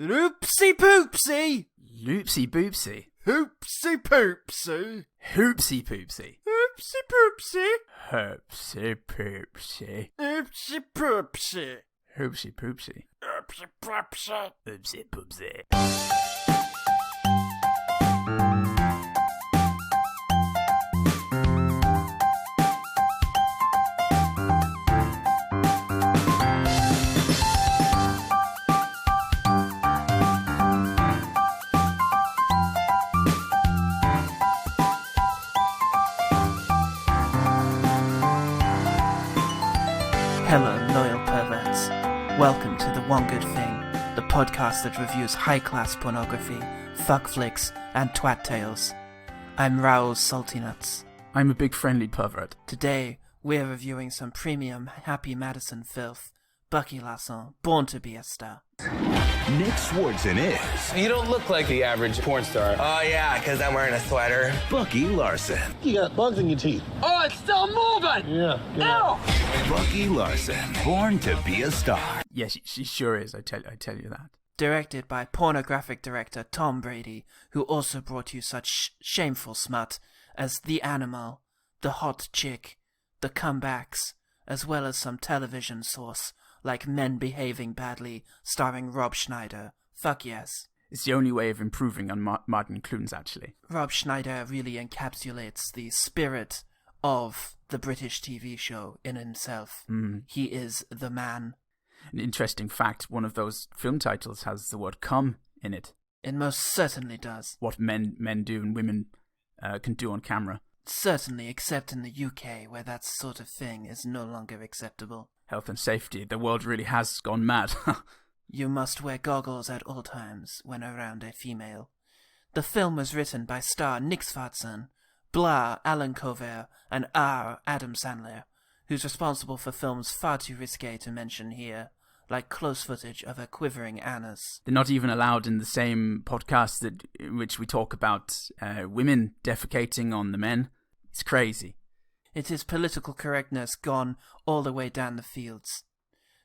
Oopsy Poopsy! Loopsy Boopsy. Oopsy Poopsy! Hoopsy Poopsy. Oopsy Poopsy! Hoopsy Poopsy. Oopsy Poopsy! Hoopsy Poopsy. Oopsy Poopsy! Oopsy Poopsy. Hello, loyal perverts. Welcome to The One Good Thing, the podcast that reviews high-class pornography, fuck flicks, and twat tales. I'm Raoul Salty Nuts. I'm a big friendly pervert. Today, we're reviewing some premium Happy Maddison filth. Bucky Larson, born to be a star. Nick Swartzen is You don't look like the average porn star. Oh yeah, because I'm wearing a sweater. Bucky Larson. You got bugs in your teeth. Oh, it's still moving! Yeah. Bucky Larson, born to be a star. Yeah, she sure is. I tell you that. Directed by pornographic director Tom Brady, who also brought you such shameful smut as The Animal, The Hot Chick, The Comebacks, as well as some television sauce like Men Behaving Badly, starring Rob Schneider. Fuck yes. It's the only way of improving on Martin Clunes, actually. Rob Schneider really encapsulates the spirit of the British TV show in himself. He is the man. An interesting fact, one of those film titles has the word "cum" in it. It most certainly does. What men do and women can do on camera. Certainly, except in the UK, where that sort of thing is no longer acceptable. Health and safety. The world really has gone mad. You must wear goggles at all times when around a female. The film was written by star Nick Swartzen, Blah Alan Covert, and R. Adam Sandler, who's responsible for films far too risque to mention here, like close footage of a quivering anus. They're not even allowed in the same podcast in which we talk about women defecating on the men. It's crazy. It is political correctness gone all the way down the fields.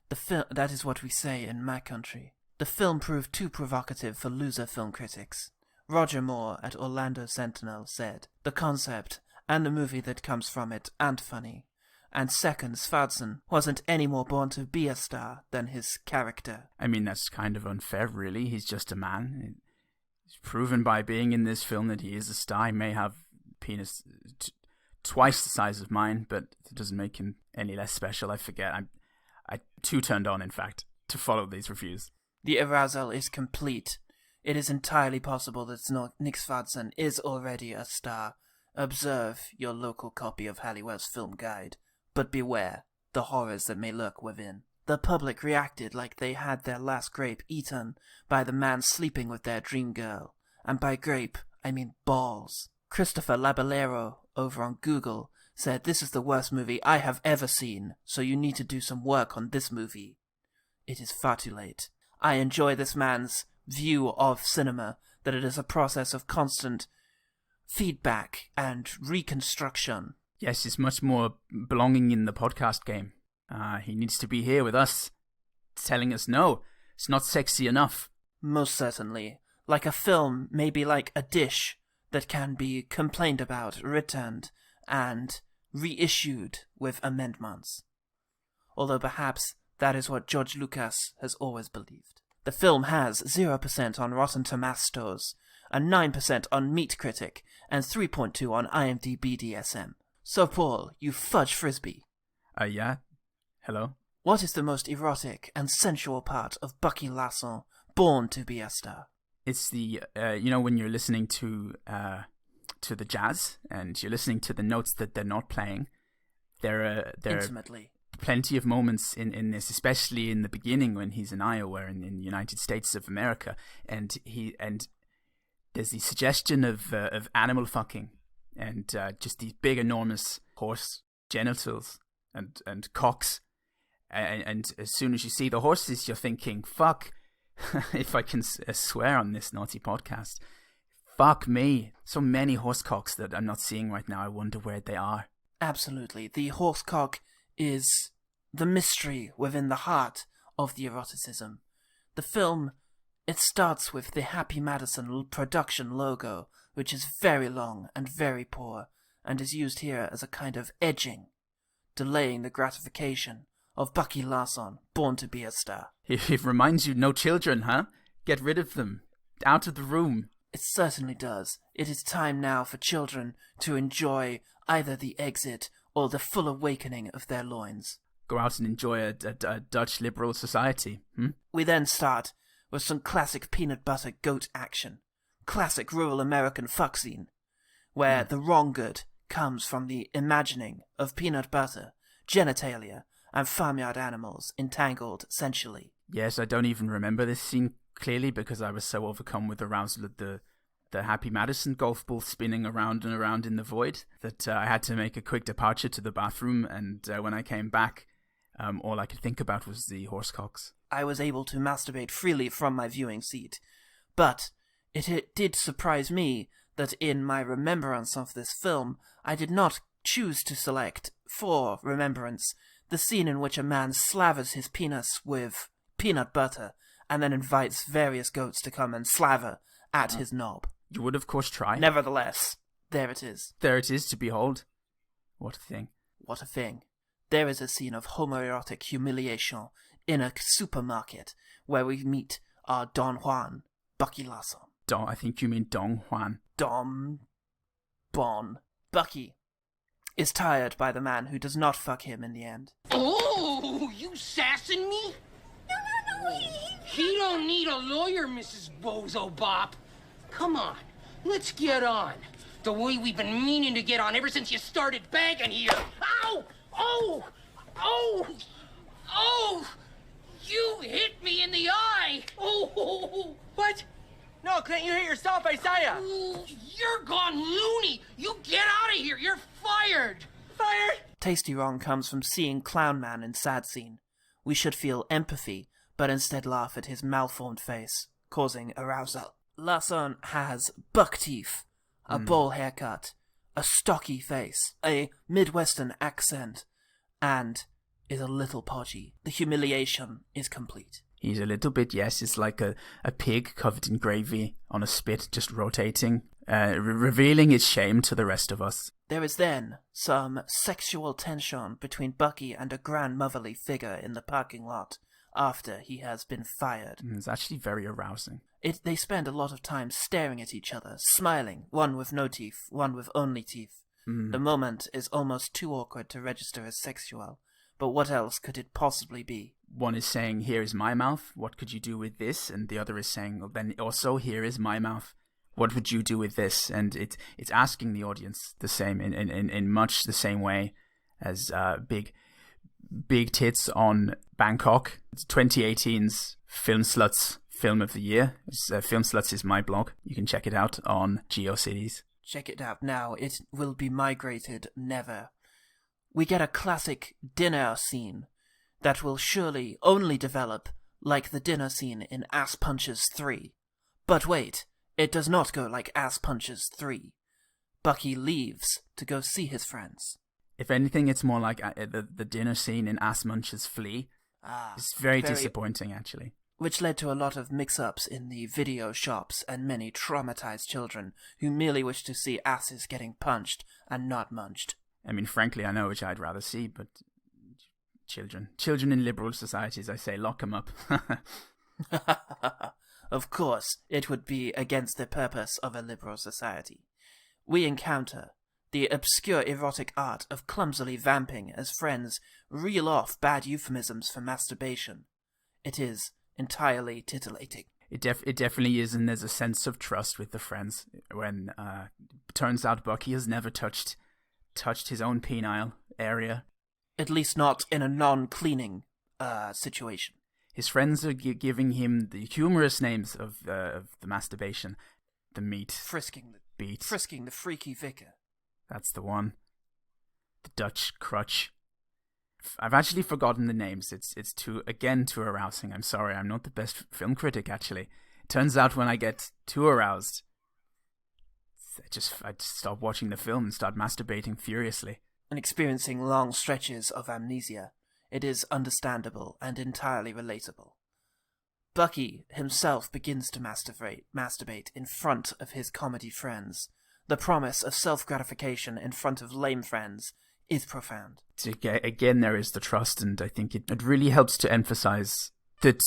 That is what we say in my country. The film proved too provocative for loser film critics. Roger Moore at Orlando Sentinel said, "The concept and the movie that comes from it aren't funny." And second, Swartzen wasn't any more born to be a star than his character. I mean, that's kind of unfair, really. He's just a man. He's proven by being in this film that he is a star. He may have a penis twice the size of mine, but it doesn't make him any less special. I forget. I'm too turned on, in fact, to follow these reviews. The arousal is complete. It is entirely possible that Nick Swartzen is already a star. Observe your local copy of Halliwell's Film Guide. But beware the horrors that may lurk within. The public reacted like they had their last grape eaten by the man sleeping with their dream girl. And by grape, I mean balls. Christopher Labellero over on Google said, "This is the worst movie I have ever seen, so you need to do some work on this movie." It is far too late. I enjoy this man's view of cinema, that it is a process of constant feedback and reconstruction. Yes, he's much more belonging in the podcast game. He needs to be here with us, telling us no, it's not sexy enough. Most certainly. Like a film, maybe like a dish that can be complained about, returned, and reissued with amendments. Although perhaps that is what George Lucas has always believed. The film has 0% on Rotten Tomatoes, a 9% on Meat Critic, and 3.2 on IMDb DSM. So Paul, you fudge frisbee. Yeah? Hello? What is the most erotic and sensual part of Bucky Larson, born to be a star? It's the, when you're listening to the jazz, and you're listening to the notes that they're not playing, there Intimately. are plenty of moments in this, especially in the beginning when he's in Iowa in the United States of America, and there's the suggestion of animal fucking, and just these big enormous horse genitals and cocks, and as soon as you see the horses, you're thinking, fuck, if I can swear on this naughty podcast, fuck me, so many horse cocks that I'm not seeing right now. I wonder where they are. Absolutely. The horse cock is the mystery within the heart of the eroticism. The film It starts with the Happy Maddison production logo, which is very long and very poor, and is used here as a kind of edging, delaying the gratification of Bucky Larson, born to be a star. It reminds you no children, huh? Get rid of them. Out of the room. It certainly does. It is time now for children to enjoy either the exit or the full awakening of their loins. Go out and enjoy a Dutch liberal society. We then start with some classic peanut butter goat action. Classic rural American fuck scene, where the wrong good comes from the imagining of peanut butter, genitalia, and farmyard animals entangled sensually. Yes, I don't even remember this scene clearly because I was so overcome with arousal at the Happy Maddison golf ball spinning around and around in the void that I had to make a quick departure to the bathroom, and when I came back, all I could think about was the horsecocks. I was able to masturbate freely from my viewing seat, but it did surprise me that in my remembrance of this film, I did not choose to select for remembrance the scene in which a man slavers his penis with peanut butter and then invites various goats to come and slaver at his knob. You would, of course, try. Nevertheless, there it is. There it is to behold. What a thing. What a thing. There is a scene of homoerotic humiliation in a supermarket where we meet our Don Juan, Bucky Larson. I think you mean Dong Juan. Bucky is tired by the man who does not fuck him in the end. Oh, you sassing me? No. He don't need a lawyer, Mrs. Bozo Bop. Come on, let's get on. The way we've been meaning to get on ever since you started bagging here. Ow! Oh! You hit me in the eye! Oh! What? No, couldn't you hit yourself? I saw ya. Oh, you're gone loony! You get out of here! You're fired! Fired? Tasty Wrong comes from seeing Clown Man in sad scene. We should feel empathy, but instead laugh at his malformed face, causing arousal. Larson has buck teeth, a bowl haircut, a stocky face, a Midwestern accent, and is a little podgy. The humiliation is complete. He's a little bit, yes, it's like a pig covered in gravy on a spit just rotating, revealing its shame to the rest of us. There is then some sexual tension between Bucky and a grandmotherly figure in the parking lot after he has been fired. It's actually very arousing. They spend a lot of time staring at each other, smiling, one with no teeth, one with only teeth. The moment is almost too awkward to register as sexual, but what else could it possibly be? One is saying, here is my mouth, what could you do with this? And the other is saying, well, then also, here is my mouth, what would you do with this? And it's asking the audience the same, in much the same way as Big Tits on Bangkok. It's 2018's Film Sluts Film of the Year. Film Sluts is my blog. You can check it out on GeoCities. Check it out now. It will be migrated never. We get a classic dinner scene that will surely only develop like the dinner scene in Ass Punches 3. But wait, it does not go like Ass Punches 3. Bucky leaves to go see his friends. If anything, it's more like the dinner scene in Ass Munch's Flea. It's very disappointing, actually. Which led to a lot of mix-ups in the video shops and many traumatized children who merely wish to see asses getting punched and not munched. I mean, frankly, I know which I'd rather see, but children in liberal societies, I say, lock them up. Of course, it would be against the purpose of a liberal society. We encounter the obscure erotic art of clumsily vamping as friends reel off bad euphemisms for masturbation. It is entirely titillating. It definitely is, and there's a sense of trust with the friends when it turns out Bucky has never touched his own penile area. At least not in a non-cleaning situation. His friends are giving him the humorous names of the masturbation. The meat. Frisking the beat. Frisking the freaky vicar. That's the one. The Dutch crutch. I've actually forgotten the names. It's too arousing. I'm sorry, I'm not the best film critic, actually. It turns out when I get too aroused, I just stop watching the film and start masturbating furiously. And experiencing long stretches of amnesia. It is understandable and entirely relatable. Bucky himself begins to masturbate in front of his comedy friends. The promise of self-gratification in front of lame friends is profound. Again, there is the trust, and I think it really helps to emphasize that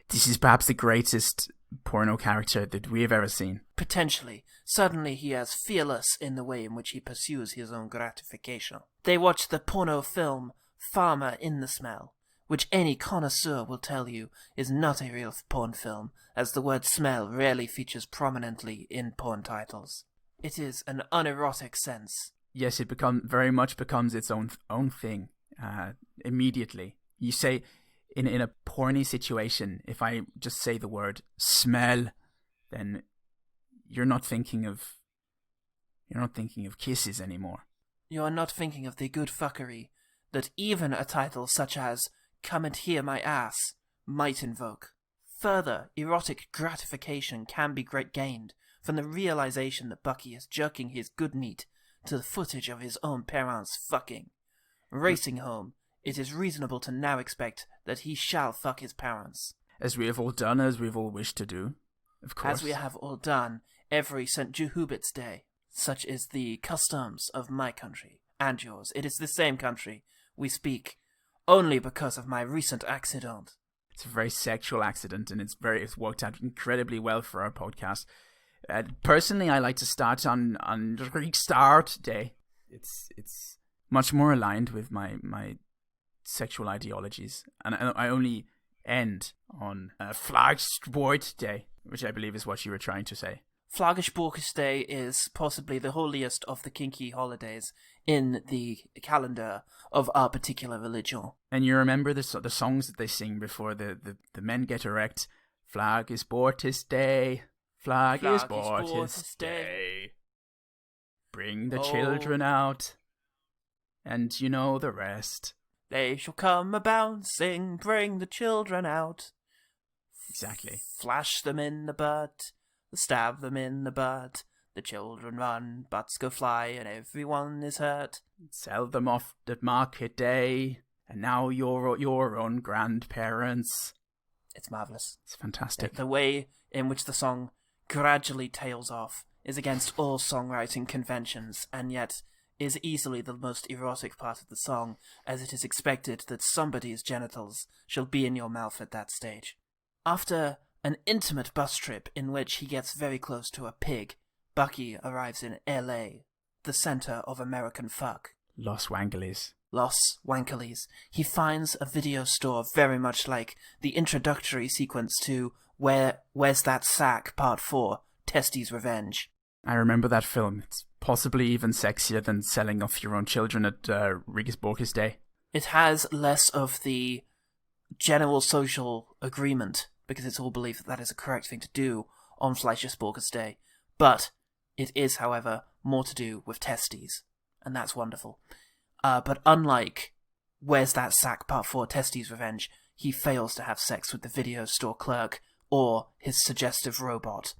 this is perhaps the greatest porno character that we have ever seen. Potentially. Suddenly he is fearless in the way in which he pursues his own gratification. They watch the porno film Farmer in the Smell, which any connoisseur will tell you is not a real porn film, as the word smell rarely features prominently in porn titles. It is an unerotic sense. Yes, it very much becomes its own thing immediately. You say, in a porny situation, if I just say the word smell, then you're not thinking of kisses anymore. You are not thinking of the good fuckery that even a title such as Come and Hear My Ass might invoke. Further, erotic gratification can be gained from the realization that Bucky is jerking his good meat to the footage of his own parents fucking. Racing home, it is reasonable to now expect that he shall fuck his parents. As we have all done, as we've all wished to do, of course. As we have all done every St. Jehubit's Day. Such is the customs of my country and yours. It is the same country we speak only because of my recent accident. It's a very sexual accident, and it's worked out incredibly well for our podcast. Personally, I like to start on Greek Start Day. It's much more aligned with my sexual ideologies, and I only end on Flagsport Day, which I believe is what you were trying to say. Flagsport Day is possibly the holiest of the kinky holidays in the calendar of our particular religion. And you remember the songs that they sing before the men get erect? Flag is Bortis Day. Flag is Bortis Day. Bring the children out. And you know the rest. They shall come a-bouncing, bring the children out. Exactly. Flash them in the butt, stab them in the butt. The children run, butts go fly, and everyone is hurt. Sell them off at market day, and now you're your own grandparents. It's marvellous. It's fantastic. The way in which the song gradually tails off is against all songwriting conventions, and yet is easily the most erotic part of the song, as it is expected that somebody's genitals shall be in your mouth at that stage. After an intimate bus trip in which he gets very close to a pig, Bucky arrives in L.A., the center of American fuck. Los Wangerlies. He finds a video store very much like the introductory sequence to Where's That Sack Part 4, Testy's Revenge. I remember that film. It's possibly even sexier than selling off your own children at Regis Borges Day. It has less of the general social agreement, because it's all believed that that is a correct thing to do on Fleischer's Borges Day. But it is, however, more to do with testes, and that's wonderful. But unlike Where's That Sack Part 4, Testy's Revenge, he fails to have sex with the video store clerk or his suggestive robot.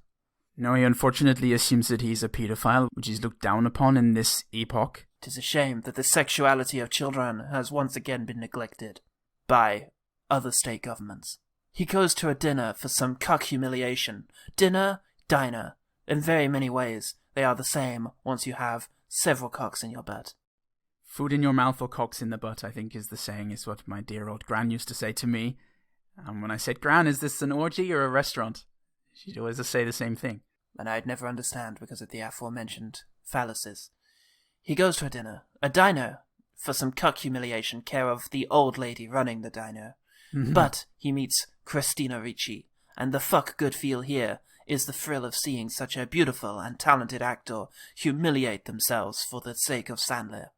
No, he unfortunately assumes that he's a paedophile, which is looked down upon in this epoch. It is a shame that the sexuality of children has once again been neglected by other state governments. He goes to a dinner for some cuck humiliation. Dinner, diner. In very many ways, they are the same once you have several cocks in your butt. Food in your mouth or cocks in the butt, I think is the saying, is what my dear old Gran used to say to me. And when I said, Gran, is this an orgy or a restaurant? She'd always say the same thing. And I'd never understand because of the aforementioned fallacies. He goes to a diner, for some cuck humiliation, care of the old lady running the diner. Mm-hmm. But he meets Christina Ricci, and the fuck good feel here is the thrill of seeing such a beautiful and talented actor humiliate themselves for the sake of Sandler.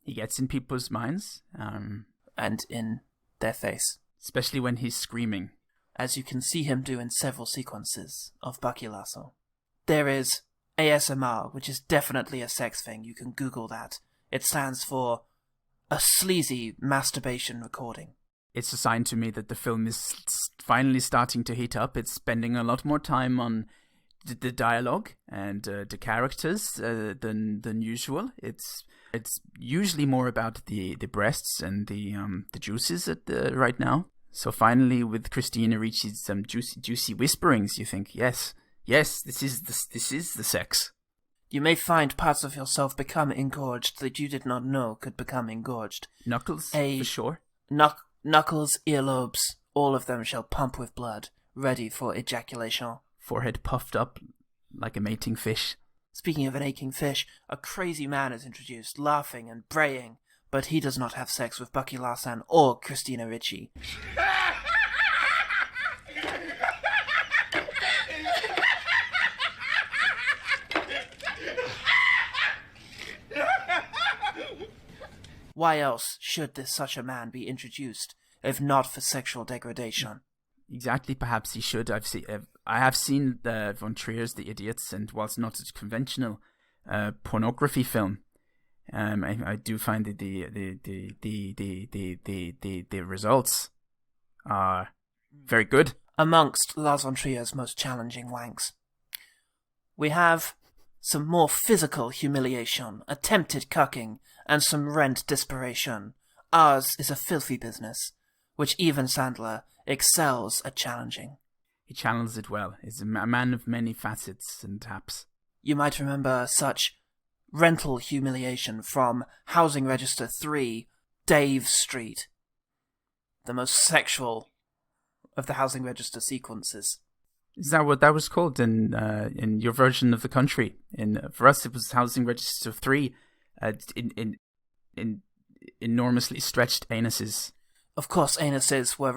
He gets in people's minds. And in their face. Especially when he's screaming. As you can see him do in several sequences of Bucky Lasso. There is ASMR, which is definitely a sex thing. You can Google that. It stands for a sleazy masturbation recording. It's a sign to me that the film is finally starting to heat up. It's spending a lot more time on the dialogue and the characters than usual. It's usually more about the breasts and the juices right now. So finally, with Christina Ricci's some juicy whisperings, you think, yes, this is the sex. You may find parts of yourself become engorged that you did not know could become engorged. Knuckles, for sure. Knuckles, earlobes, all of them shall pump with blood, ready for ejaculation. Forehead puffed up like a mating fish. Speaking of an aching fish, a crazy man is introduced, laughing and braying, but he does not have sex with Bucky Larson or Christina Ricci. Why else should such a man be introduced, if not for sexual degradation? Exactly, perhaps he should. I have seen Von Trier's The Idiots, and whilst not a conventional pornography film, I do find that the results are very good. Amongst Lars von Trier's most challenging wanks, we have some more physical humiliation, attempted cucking, and some rent desperation. Ours is a filthy business, which even Sandler excels at challenging. He channels it well. He's a man of many facets and taps. You might remember such rental humiliation from Housing Register 3, Dave Street. The most sexual of the Housing Register sequences. Is that what that was called in your version of the country? For us, it was Housing Register 3. In enormously stretched anuses. Of course, anuses were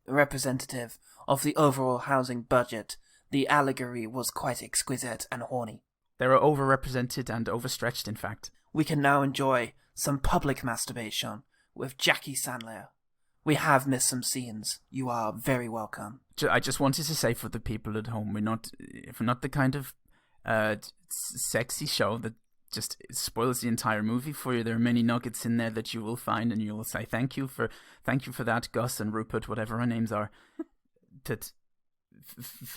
representative of the overall housing budget. The allegory was quite exquisite and horny. They were overrepresented and overstretched, in fact. We can now enjoy some public masturbation with Jackie Sandler. We have missed some scenes. You are very welcome. I just wanted to say for the people at home, we're not the kind of sexy show that just spoils the entire movie for you. There are many nuggets in there that you will find, and you will say thank you for that, Gus and Rupert, whatever our names are,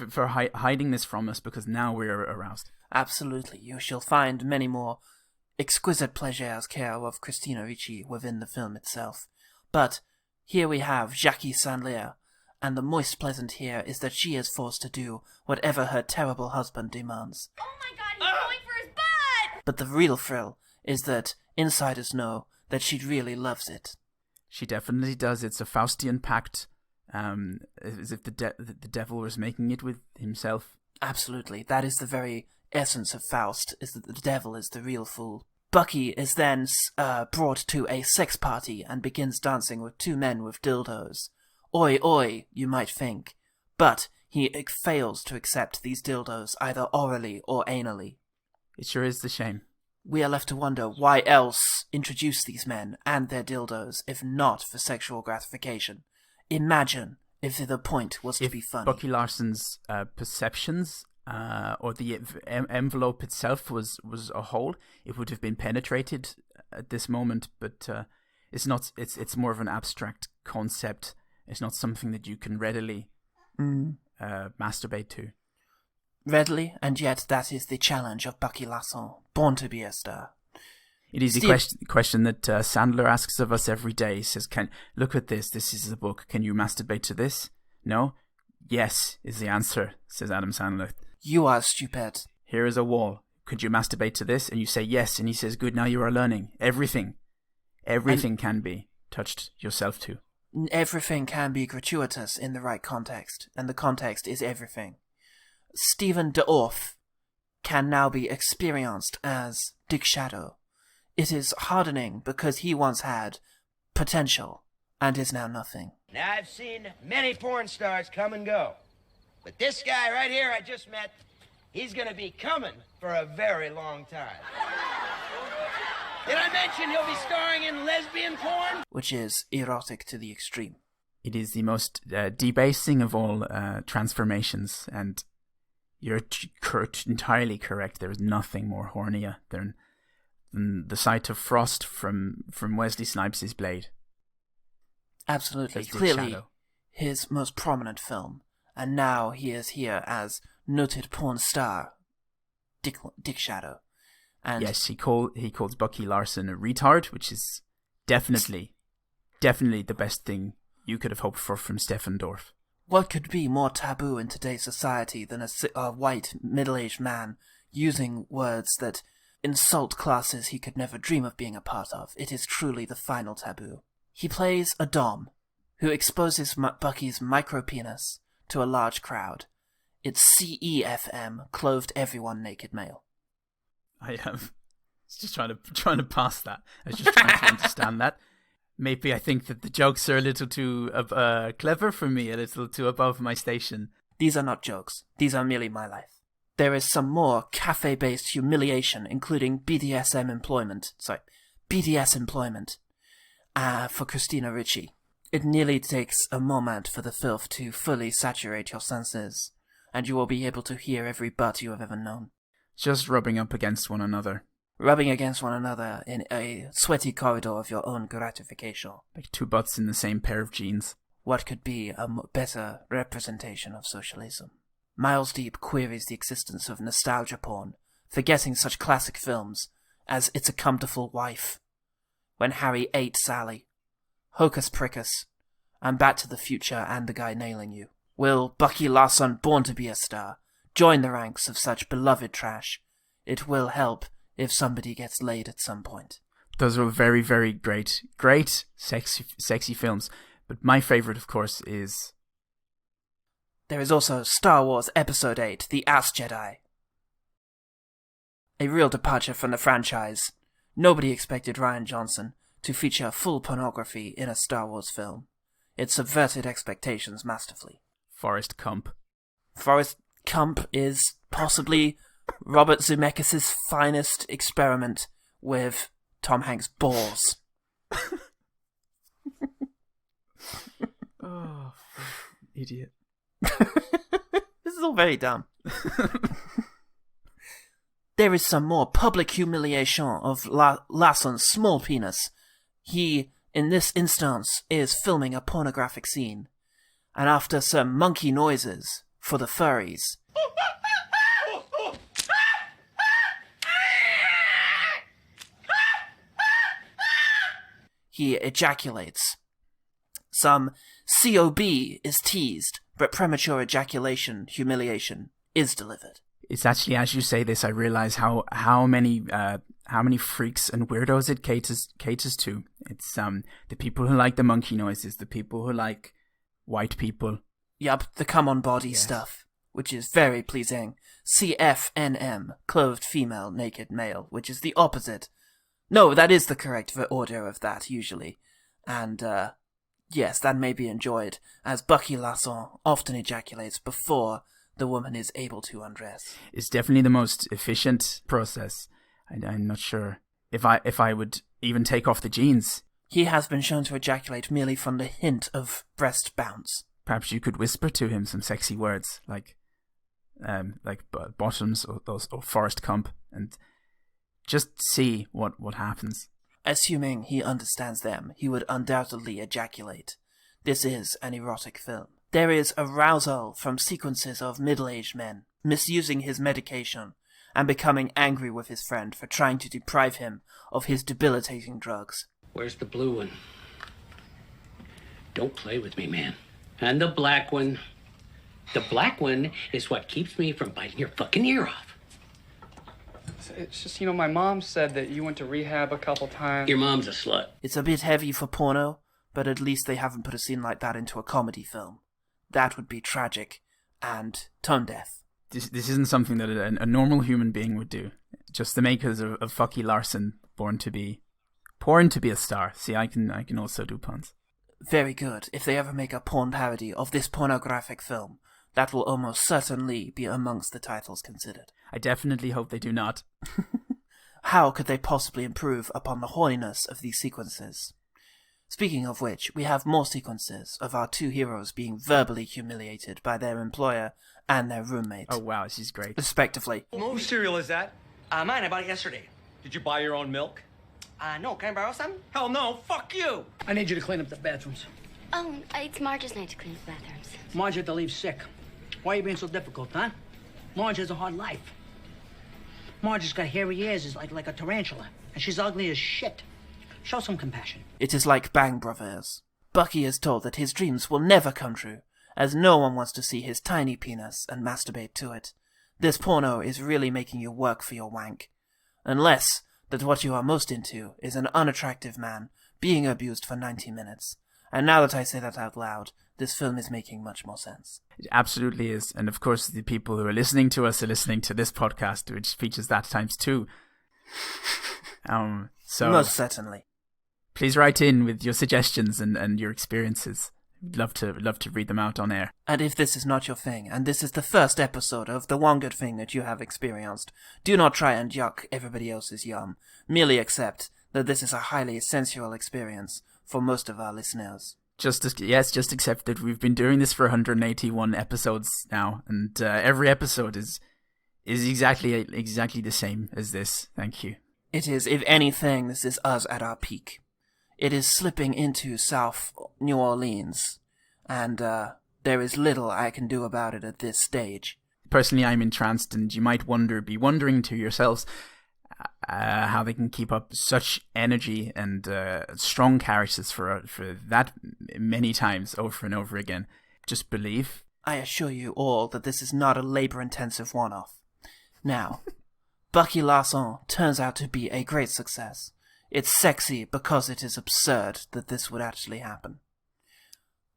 for hiding this from us, because now we're aroused. Absolutely, you shall find many more exquisite pleasures care of Christina Ricci within the film itself. But here we have Jackie Sandler, and the most pleasant here is that she is forced to do whatever her terrible husband demands. Oh my god, he's going for his butt! But the real thrill is that insiders know that she really loves it. She definitely does. It's a Faustian pact, as if the devil was making it with himself. Absolutely. That is the very essence of Faust, is that the devil is the real fool. Bucky is then brought to a sex party and begins dancing with two men with dildos. Oi, oi, you might think. But he fails to accept these dildos either orally or anally. It sure is the shame. We are left to wonder why else introduce these men and their dildos if not for sexual gratification. Imagine if the point was to be funny. Bucky Larson's perceptions or the envelope itself was a hole, it would have been penetrated at this moment, but it's not. It's more of an abstract concept. It's not something that you can readily masturbate to. Readily, and yet that is the challenge of Bucky Larson, born to be a star. It is the question that Sandler asks of us every day. He says, look at this. This is the book. Can you masturbate to this? No? Yes, is the answer, says Adam Sandler. You are stupid. Here is a wall. Could you masturbate to this? And you say yes. And he says, good, now you are learning. Everything can be touched yourself to. Everything can be gratuitous in the right context, and the context is everything. Stephen Dorf can now be experienced as Dick Shadow. It is hardening because he once had potential and is now nothing. Now, I've seen many porn stars come and go. But this guy right here I just met, he's gonna be coming for a very long time. Did I mention he'll be starring in lesbian porn? Which is erotic to the extreme. It is the most debasing of all transformations, and you're entirely correct. There is nothing more hornier than the sight of Frost from Wesley Snipes' Blade. Absolutely. Clearly his most prominent film. And now he is here as noted porn star Dick Shadow. And yes, he calls Bucky Larson a retard, which is definitely the best thing you could have hoped for from Stefan Dorf. What could be more taboo in today's society than a white, middle-aged man using words that insult classes he could never dream of being a part of? It is truly the final taboo. He plays a dom who exposes Bucky's micro-penis to a large crowd. It's CEFM, clothed everyone naked male. I was just trying to pass that. I was just trying to understand that. Maybe I think that the jokes are a little too clever for me, a little too above my station. These are not jokes. These are merely my life. There is some more cafe-based humiliation, including BDSEmployment for Christina Ricci. It nearly takes a moment for the filth to fully saturate your senses, and you will be able to hear every butt you have ever known. Just rubbing up against one another. Rubbing against one another in a sweaty corridor of your own gratification. Like two butts in the same pair of jeans. What could be a better representation of socialism? Miles Deep queries the existence of nostalgia porn, forgetting such classic films as It's a Comfortable Wife, When Harry Ate Sally, Hocus Pocus, and Back to the Future and The Guy Nailing You. Will Bucky Larson, born to be a star, join the ranks of such beloved trash? It will help if somebody gets laid at some point. Those are very, very great sexy films. But my favorite, of course, is... There is also Star Wars Episode 8, The Ass Jedi. A real departure from the franchise. Nobody expected Rian Johnson to feature full pornography in a Star Wars film. It subverted expectations masterfully. Forrest Gump. Forrest Gump is possibly Robert Zemeckis' finest experiment with Tom Hanks' balls. Oh, idiot. This is all very dumb. There is some more public humiliation of Larson's small penis. He, in this instance, is filming a pornographic scene. And after some monkey noises for the furries, he ejaculates. Some COB is teased, but premature ejaculation, humiliation, is delivered. It's actually, as you say this, I realize how many freaks and weirdos it caters to. It's the people who like the monkey noises, the people who like white people. Yup, the come-on body stuff, which is very pleasing. CFNM, clothed female, naked male, which is the opposite. No, that is the correct order of that, usually. And, yes, that may be enjoyed, as Bucky Larson often ejaculates before the woman is able to undress. It's definitely the most efficient process. I'm not sure if I would even take off the jeans. He has been shown to ejaculate merely from the hint of breast bounce. Perhaps you could whisper to him some sexy words, like bottoms or Forrest Gump, and just see what happens. Assuming he understands them, he would undoubtedly ejaculate. This is an erotic film. There is arousal from sequences of middle-aged men misusing his medication and becoming angry with his friend for trying to deprive him of his debilitating drugs. Where's the blue one? Don't play with me, man. And the black one. The black one is what keeps me from biting your fucking ear off. It's just, my mom said that you went to rehab a couple times. Your mom's a slut. It's a bit heavy for porno, but at least they haven't put a scene like that into a comedy film. That would be tragic and tone-deaf. This isn't something that a normal human being would do. Just the makers of Bucky Larson, born to be a star. See, I can also do puns. Very good. If they ever make a porn parody of this pornographic film, that will almost certainly be amongst the titles considered. I definitely hope they do not. How could they possibly improve upon the horniness of these sequences? Speaking of which, we have more sequences of our two heroes being verbally humiliated by their employer and their roommate. Oh wow, this is great. Respectively. Whose cereal is that? Mine, I bought it yesterday. Did you buy your own milk? No, can I borrow some? Hell no, fuck you! I need you to clean up the bathrooms. Oh, it's Marge's night to clean the bathrooms. Marge had to leave sick. Why are you being so difficult, huh? Marge has a hard life. Marge has got hairy ears, is like a tarantula, and she's ugly as shit. Show some compassion. It is like Bang Brothers, Bucky is told that his dreams will never come true, as no one wants to see his tiny penis and masturbate to it. This porno is really making you work for your wank. Unless that what you are most into is an unattractive man being abused for 90 minutes. And now that I say that out loud, this film is making much more sense. It absolutely is. And of course, the people who are listening to us are listening to this podcast, which features that times 2. So most certainly. Please write in with your suggestions and your experiences. We'd love to read them out on air. And if this is not your thing, and this is the first episode of the one good thing that you have experienced, do not try and yuck everybody else's yum. Merely accept that this is a highly sensual experience for most of our listeners. Just accept that we've been doing this for 181 episodes now, and every episode is exactly the same as this. Thank you. It is, if anything, this is us at our peak. It is slipping into South New Orleans, and there is little I can do about it at this stage. Personally, I'm entranced, and you might be wondering to yourselves how they can keep up such energy and strong characters for that many times over and over again. Just believe. I assure you all that this is not a labor-intensive one-off. Now, Bucky Larson turns out to be a great success. It's sexy because it is absurd that this would actually happen.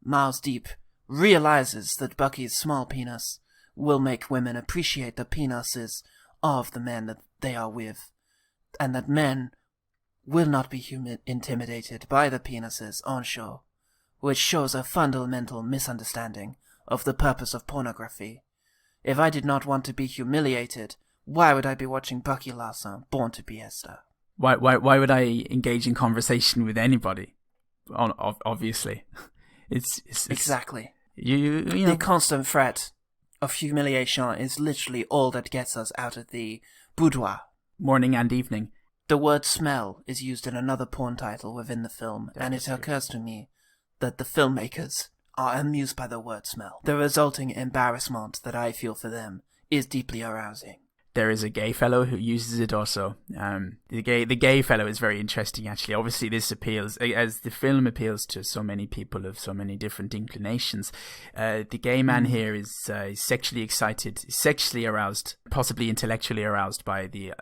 Miles Deep realizes that Bucky's small penis will make women appreciate the penises of the men that they are with, and that men will not be intimidated by the penises on show, which shows a fundamental misunderstanding of the purpose of pornography. If I did not want to be humiliated, why would I be watching Bucky Larson, Born to Be Esther? Why would I engage in conversation with anybody? Obviously, it's exactly. You know. The constant threat of humiliation is literally all that gets us out of the boudoir. Morning and evening. The word smell is used in another porn title within the film, and it occurs to me that the filmmakers are amused by the word smell. The resulting embarrassment that I feel for them is deeply arousing. There is a gay fellow who uses it also. The gay fellow is very interesting, actually. Obviously, this appeals, as the film appeals to so many people of so many different inclinations. The gay man here is sexually excited, sexually aroused, possibly intellectually aroused by the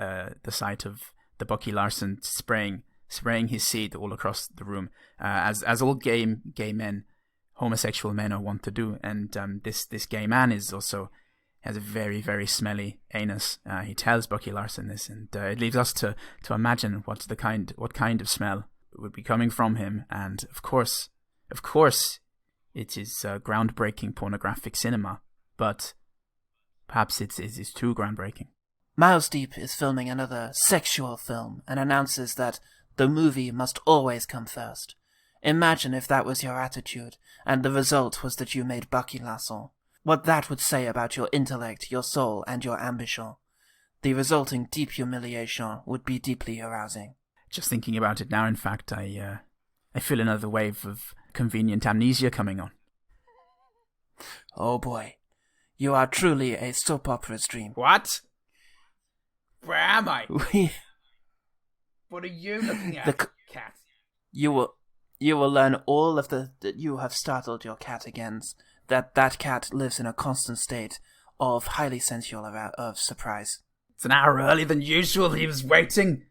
sight of the Bucky Larson spraying his seed all across the room, as all gay men, homosexual men, are wont to do. And this gay man is also has a very, very smelly anus. He tells Bucky Larson this, and it leaves us to imagine what kind of smell would be coming from him. And of course, it is groundbreaking pornographic cinema, but perhaps it is too groundbreaking. Miles Deep is filming another sexual film and announces that the movie must always come first. Imagine if that was your attitude, and the result was that you made Bucky Larson. What that would say about your intellect, your soul, and your ambition. The resulting deep humiliation would be deeply arousing. Just thinking about it now, in fact, I feel another wave of convenient amnesia coming on. Oh boy, you are truly a soap opera's dream. What? Where am I? What are you looking at, cat? You will learn all of that you have startled your cat against. That cat lives in a constant state of highly sensual of surprise. It's an hour earlier than usual. He was waiting,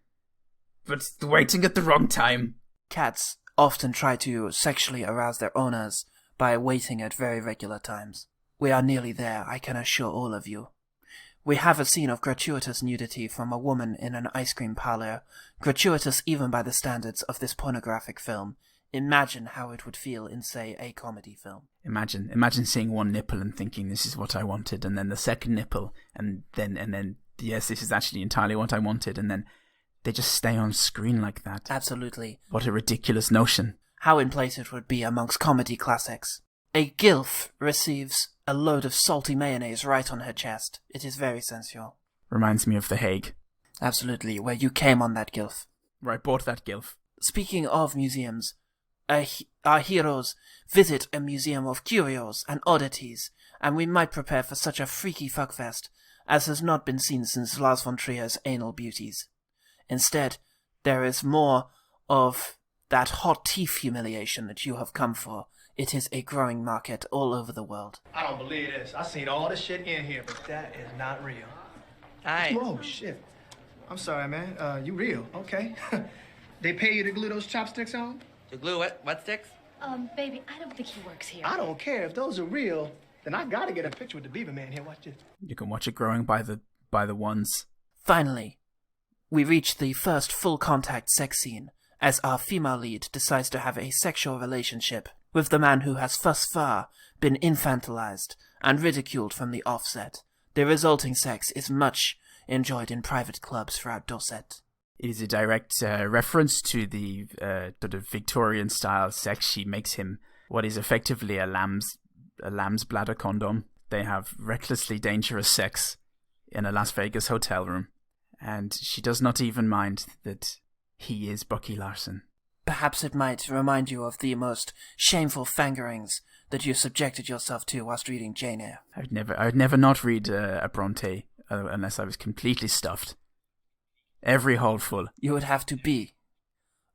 but waiting at the wrong time. Cats often try to sexually arouse their owners by waiting at very regular times. We are nearly there, I can assure all of you. We have a scene of gratuitous nudity from a woman in an ice cream parlor, gratuitous even by the standards of this pornographic film. Imagine how it would feel in, say, a comedy film. Imagine seeing one nipple and thinking this is what I wanted, and then the second nipple, and then yes, this is actually entirely what I wanted, and then they just stay on screen like that. Absolutely. What a ridiculous notion. How in place it would be amongst comedy classics. A GILF receives a load of salty mayonnaise right on her chest. It is very sensual. Reminds me of The Hague. Absolutely, where you came on that GILF. Where I bought that GILF. Speaking of museums, our heroes visit a museum of curios and oddities, and we might prepare for such a freaky fuckfest as has not been seen since Lars von Trier's Anal Beauties. Instead, there is more of that hot teeth humiliation that you have come for. It is a growing market all over the world. I don't believe this. I seen all the shit in here, but that is not real. Aye. Whoa, shit. I'm sorry, man. You real? Okay. They pay you to glue those chopsticks on? To glue what sticks? Baby, I don't think he works here. I don't care. If those are real, then I gotta get a picture with the Beaver Man here. Watch this. You can watch it growing by the ones. Finally, we reach the first full contact sex scene as our female lead decides to have a sexual relationship with the man who has thus far been infantilized and ridiculed from the offset. The resulting sex is much enjoyed in private clubs throughout Dorset. It is a direct reference to the sort of Victorian-style sex. She makes him what is effectively a lamb's bladder condom. They have recklessly dangerous sex in a Las Vegas hotel room, and she does not even mind that he is Bucky Larson. Perhaps it might remind you of the most shameful fangerings that you subjected yourself to whilst reading Jane Eyre. I would never not read a Bronte unless I was completely stuffed. Every hole full. You would have to be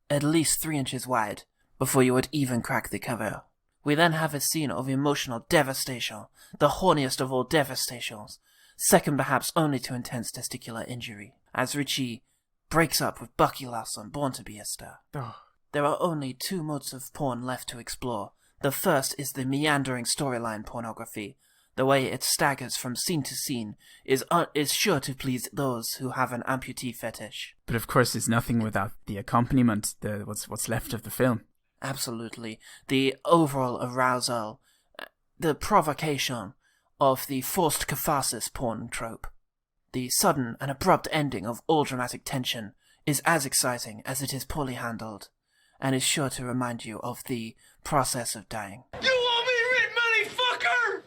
at least 3 inches wide before you would even crack the cover. We then have a scene of emotional devastation, the horniest of all devastations, second perhaps only to intense testicular injury, as Ricci breaks up with Bucky Larson, born to be a star. Oh. There are only 2 modes of porn left to explore. The first is the meandering storyline pornography. The way it staggers from scene to scene is sure to please those who have an amputee fetish. But of course, there's nothing without the accompaniment, what's left of the film. Absolutely. The overall arousal, the provocation of the forced catharsis porn trope. The sudden and abrupt ending of all dramatic tension is as exciting as it is poorly handled, and is sure to remind you of the process of dying. You want me rich money, fucker?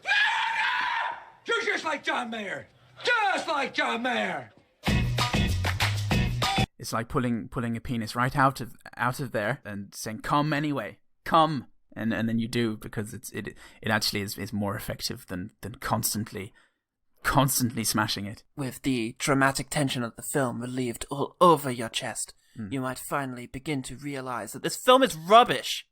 You're just like John Mayer. Just like John Mayer. It's like pulling a penis right out of there and saying, "Come anyway, come," and then you do, because it actually is more effective than constantly smashing it. With the dramatic tension of the film relieved all over your chest, you might finally begin to realize that this film is rubbish.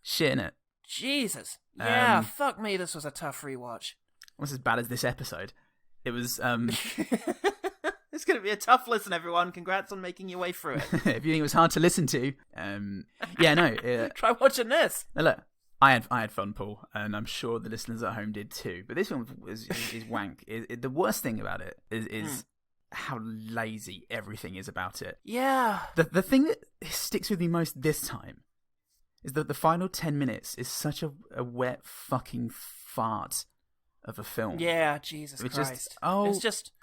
Shit, innit? Jesus. Yeah, fuck me, this was a tough rewatch. It was as bad as this episode. It was, It's going to be a tough listen, everyone. Congrats on making your way through it. If you think it was hard to listen to, try watching this. Now look, I had fun, Paul, and I'm sure the listeners at home did too. But this one is wank. The worst thing about it is how lazy everything is about it. Yeah. The thing that sticks with me most this time is that the final 10 minutes is such a wet fucking fart of a film. Yeah, Jesus Christ.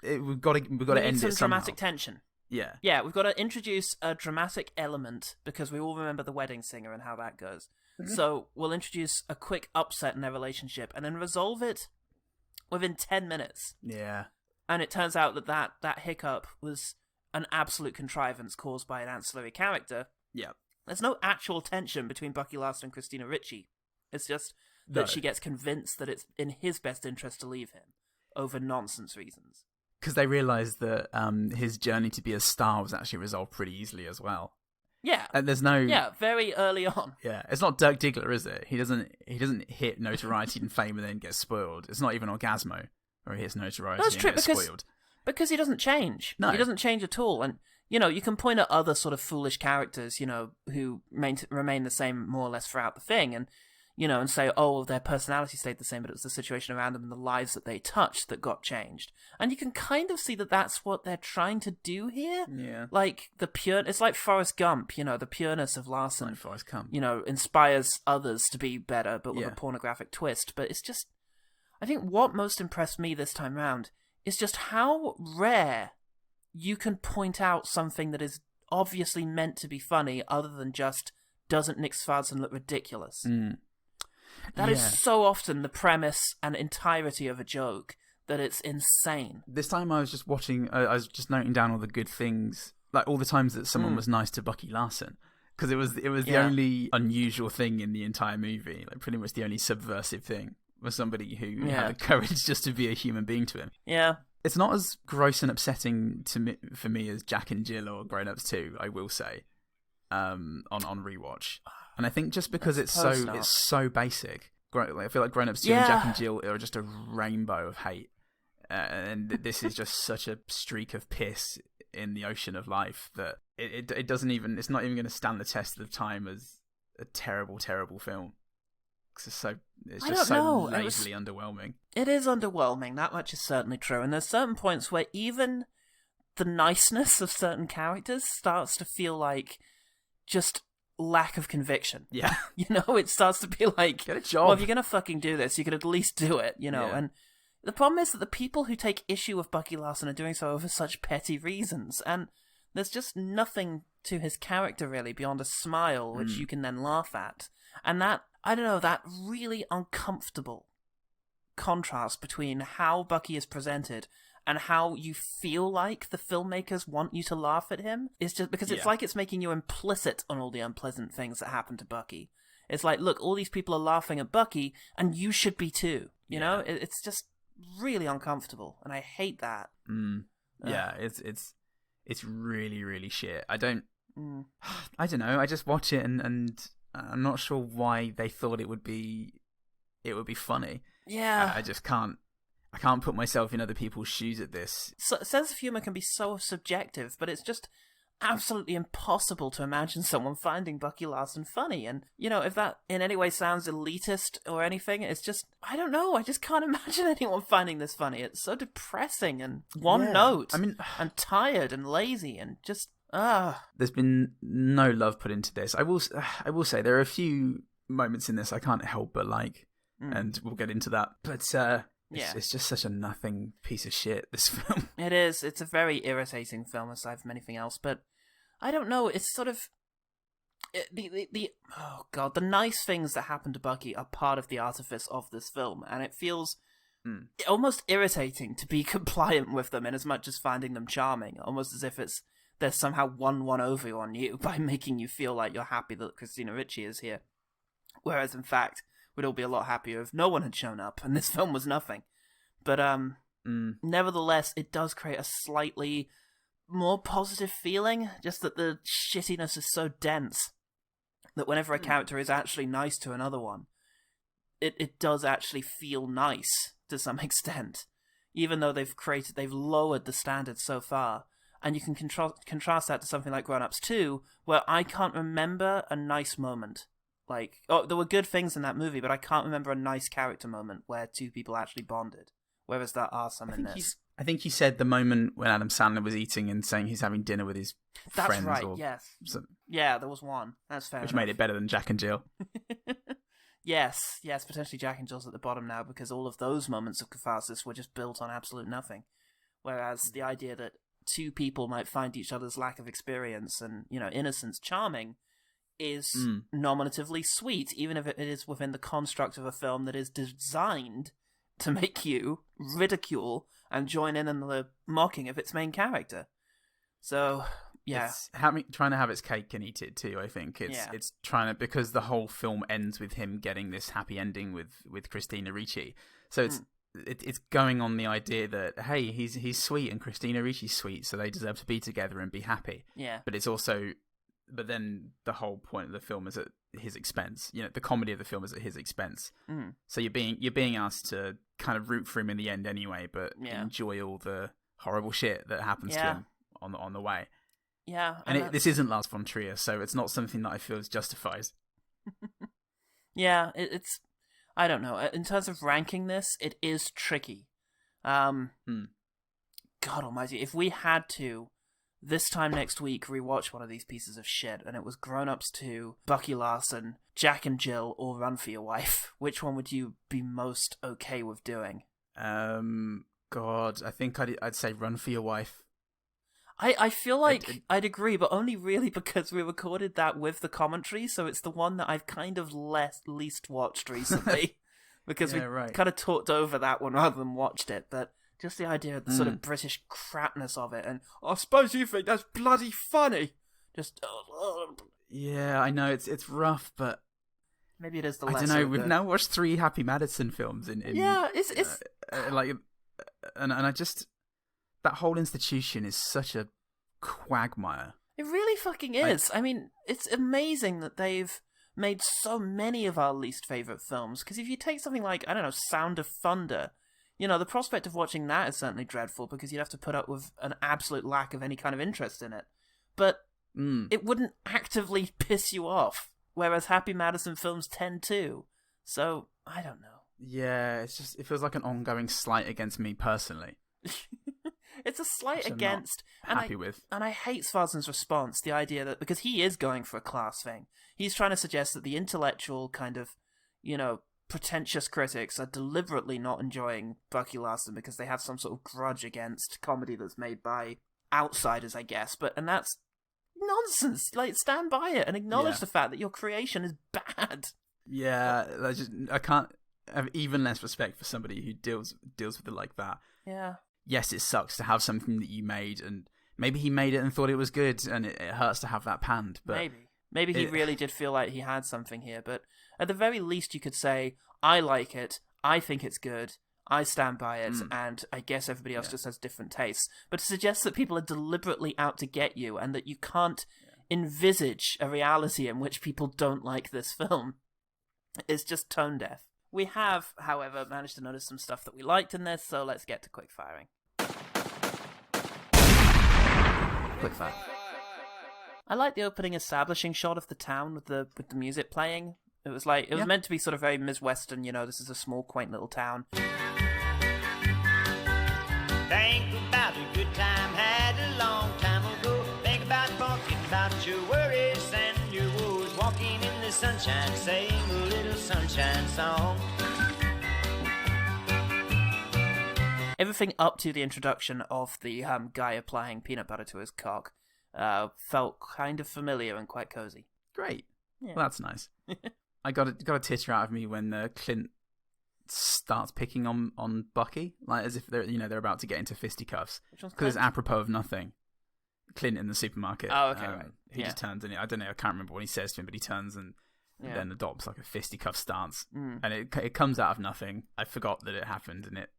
We've got to end it some somehow. dramatic tension. Yeah, we've got to introduce a dramatic element because we all remember the wedding singer and how that goes. So we'll introduce a quick upset in their relationship and then resolve it within 10 minutes. Yeah. And it turns out that hiccup was an absolute contrivance caused by an ancillary character. Yeah. There's no actual tension between Bucky Larson and Christina Ricci. It's just that she gets convinced that it's in his best interest to leave him over nonsense reasons. Because they realise that his journey to be a star was actually resolved pretty easily as well. Yeah. And there's no... Yeah, very early on. Yeah, it's not Dirk Diggler, is it? He doesn't hit notoriety and fame and then get spoiled. It's not even Orgasmo, where he hits notoriety and gets spoiled. Because he doesn't change. No. He doesn't change at all. And, you can point at other sort of foolish characters, who remain the same more or less throughout the thing, and and say, oh, their personality stayed the same, but it was the situation around them and the lives that they touched that got changed. And you can kind of see that that's what they're trying to do here. Yeah. Like, it's like Forrest Gump, the pureness of Larson. Like Forrest Gump. Inspires others to be better, but with a pornographic twist. But it's just, I think what most impressed me this time round is just how rare you can point out something that is obviously meant to be funny other than just, doesn't Nick Svardson look ridiculous? That is so often the premise and entirety of a joke that it's insane. This time I was just watching, I was just noting down all the good things, like all the times that someone was nice to Bucky Larson. Because it was the only unusual thing in the entire movie, like pretty much the only subversive thing, was somebody who had the courage just to be a human being to him. Yeah. It's not as gross and upsetting for me as Jack and Jill or Grown Ups 2, I will say. on rewatch, and I think just because it's not. so basic. I feel like Grown Ups 2 and Jack and Jill are just a rainbow of hate, and this is just such a streak of piss in the ocean of life that it doesn't even, it's not even going to stand the test of time as a terrible film. It's just so lazily underwhelming. It is underwhelming, that much is certainly true, and there's certain points where even the niceness of certain characters starts to feel like just lack of conviction. Yeah. You know, it starts to be like, get a job. Well, if you're going to fucking do this, you could at least do it, you know, and the problem is that the people who take issue with Bucky Larson are doing so over such petty reasons, and there's just nothing to his character really beyond a smile, which you can then laugh at. And that, I don't know, that really uncomfortable contrast between how Bucky is presented and how you feel like the filmmakers want you to laugh at him is just because it's like it's making you implicit on all the unpleasant things that happen to Bucky. It's like, look, all these people are laughing at Bucky, and you should be too. You know, it's just really uncomfortable, and I hate that. Yeah, it's really, really shit. I don't know. I just watch it, and I'm not sure why they thought it would be funny. Yeah, I just can't. I can't put myself in other people's shoes at this. Sense of humor can be so subjective, but it's just absolutely impossible to imagine someone finding Bucky Larson funny. And, you know, if that in any way sounds elitist or anything, it's just, I don't know, I just can't imagine anyone finding this funny. It's so depressing and one note. I mean, and tired and lazy and just, There's been no love put into this. I will say there are a few moments in this I can't help but like, and we'll get into that. But, it's just such a nothing piece of shit, this film. It is. It's a very irritating film aside from anything else, but I don't know, it's sort of the nice things that happen to Bucky are part of the artifice of this film, and it feels almost irritating to be compliant with them in as much as finding them charming, almost as if they're somehow one over on you by making you feel like you're happy that Christina Ricci is here. Whereas in fact, we'd all be a lot happier if no one had shown up and this film was nothing. But nevertheless, it does create a slightly more positive feeling, just that the shittiness is so dense that whenever a character is actually nice to another one, it does actually feel nice to some extent, even though they've lowered the standards so far. And you can contrast that to something like Grown Ups 2, where I can't remember a nice moment. Like, there were good things in that movie, but I can't remember a nice character moment where two people actually bonded. Whereas there are some in this. I think he said the moment when Adam Sandler was eating and saying he's having dinner with his friends. That's right, yes. Yeah, there was one. That's fair Which enough. made it better than Jack and Jill. Yes, potentially Jack and Jill's at the bottom now because all of those moments of catharsis were just built on absolute nothing. Whereas the idea that two people might find each other's lack of experience and, you know, innocence charming is nominatively sweet, even if it is within the construct of a film that is designed to make you ridicule and join in the mocking of its main character. So, yeah. It's trying to have its cake and eat it too, I think. It's trying to, because the whole film ends with him getting this happy ending with Christina Ricci. So it's going on the idea that, hey, he's sweet and Christina Ricci's sweet, so they deserve to be together and be happy. Yeah. But then the whole point of the film is at his expense. You know, the comedy of the film is at his expense. So you're being asked to kind of root for him in the end anyway, but enjoy all the horrible shit that happens to him on the way. Yeah, and this isn't Lars von Trier, so it's not something that I feel justifies. Yeah, it's I don't know. In terms of ranking this, it is tricky. God almighty, if we had to this time next week rewatch one of these pieces of shit and it was Grown Ups 2, Bucky Larson, Jack and Jill, or Run for Your Wife, which one would you be most okay with doing? God, I think I'd say Run for Your Wife. I feel like I'd agree, but only really because we recorded that with the commentary, so it's the one that I've kind of least watched recently. Because we kind of talked over that one rather than watched it, but just the idea of the sort of British crapness of it, and I suppose you think that's bloody funny. Just yeah, I know it's rough, but maybe it is the. I don't know. We've now watched 3 Happy Maddison films in it's like, and I just that whole institution is such a quagmire. It really fucking is. I mean, it's amazing that they've made so many of our least favourite films, because if you take something like, I don't know, Sound of Thunder, you know, the prospect of watching that is certainly dreadful, because you'd have to put up with an absolute lack of any kind of interest in it. But it wouldn't actively piss you off, whereas Happy Maddison films tend to. So, I don't know. Yeah, it feels like an ongoing slight against me personally. It's a slight Which against, I'm not happy with. And I hate Svartsen's response, the idea that, because he is going for a class thing, he's trying to suggest that the intellectual kind of, you know, pretentious critics are deliberately not enjoying Bucky Larson because they have some sort of grudge against comedy that's made by outsiders, I guess. And that's nonsense. Like, stand by it and acknowledge the fact that your creation is bad. Yeah, I can't have even less respect for somebody who deals with it like that. Yeah. Yes, it sucks to have something that you made, and maybe he made it and thought it was good, and it hurts to have that panned. But maybe he really did feel like he had something here. But at the very least, you could say, "I like it. I think it's good. I stand by it." And I guess everybody else just has different tastes. But to suggest that people are deliberately out to get you, and that you can't envisage a reality in which people don't like this film, is just tone deaf. We have, however, managed to notice some stuff that we liked in this, so let's get to quick firing. Quick fire. I like the opening establishing shot of the town with the music playing. It was like, it was meant to be sort of very Midwestern, you know, this is a small, quaint little town. Think about a good time had a long time ago. Think about forgetting about your worries and your woes. Walking in the sunshine, saying a little sunshine song. Everything up to the introduction of the guy applying peanut butter to his cock felt kind of familiar and quite cozy. Great. Yeah. Well, that's nice. I got a titter out of me when Clint starts picking on Bucky, like as if they're about to get into fisticuffs. Because it's apropos of nothing. Clint in the supermarket. Oh, okay, right. He just turns and I don't know. I can't remember what he says to him, but he turns and then adopts like a fisticuff stance, and it comes out of nothing. I forgot that it happened, and it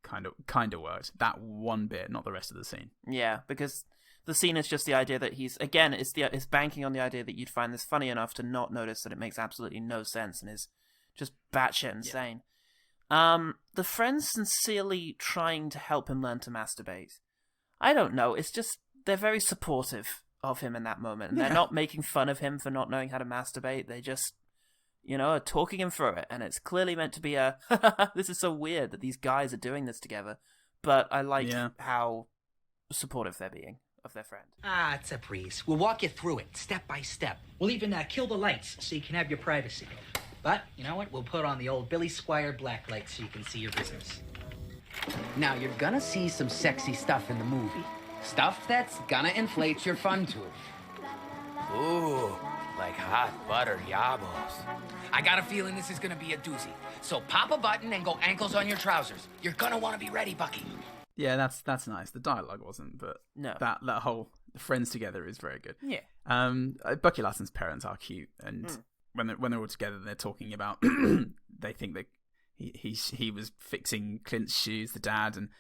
kind of worked. That one bit, not the rest of the scene. Yeah, because the scene is just the idea that he's, again, it's banking on the idea that you'd find this funny enough to not notice that it makes absolutely no sense and is just batshit insane. The friends sincerely trying to help him learn to masturbate. I don't know, it's just, they're very supportive of him in that moment, and they're not making fun of him for not knowing how to masturbate. They just, are talking him through it, and it's clearly meant to be a, this is so weird that these guys are doing this together, but I like how supportive they're being of their friend. Ah, it's a breeze. We'll walk you through it, step by step. We'll even kill the lights so you can have your privacy. But, you know what? We'll put on the old Billy Squire black light so you can see your business. Now, you're gonna see some sexy stuff in the movie. Stuff that's gonna inflate your fun tube. Ooh, like hot butter yabos. I got a feeling this is gonna be a doozy. So pop a button and go ankles on your trousers. You're gonna want to be ready, Bucky. Yeah, that's nice. The dialogue wasn't, but that whole friends together is very good. Yeah. Bucky Larson's parents are cute, and when they're all together, they're talking about they think that he was fixing Clint's shoes, the dad, and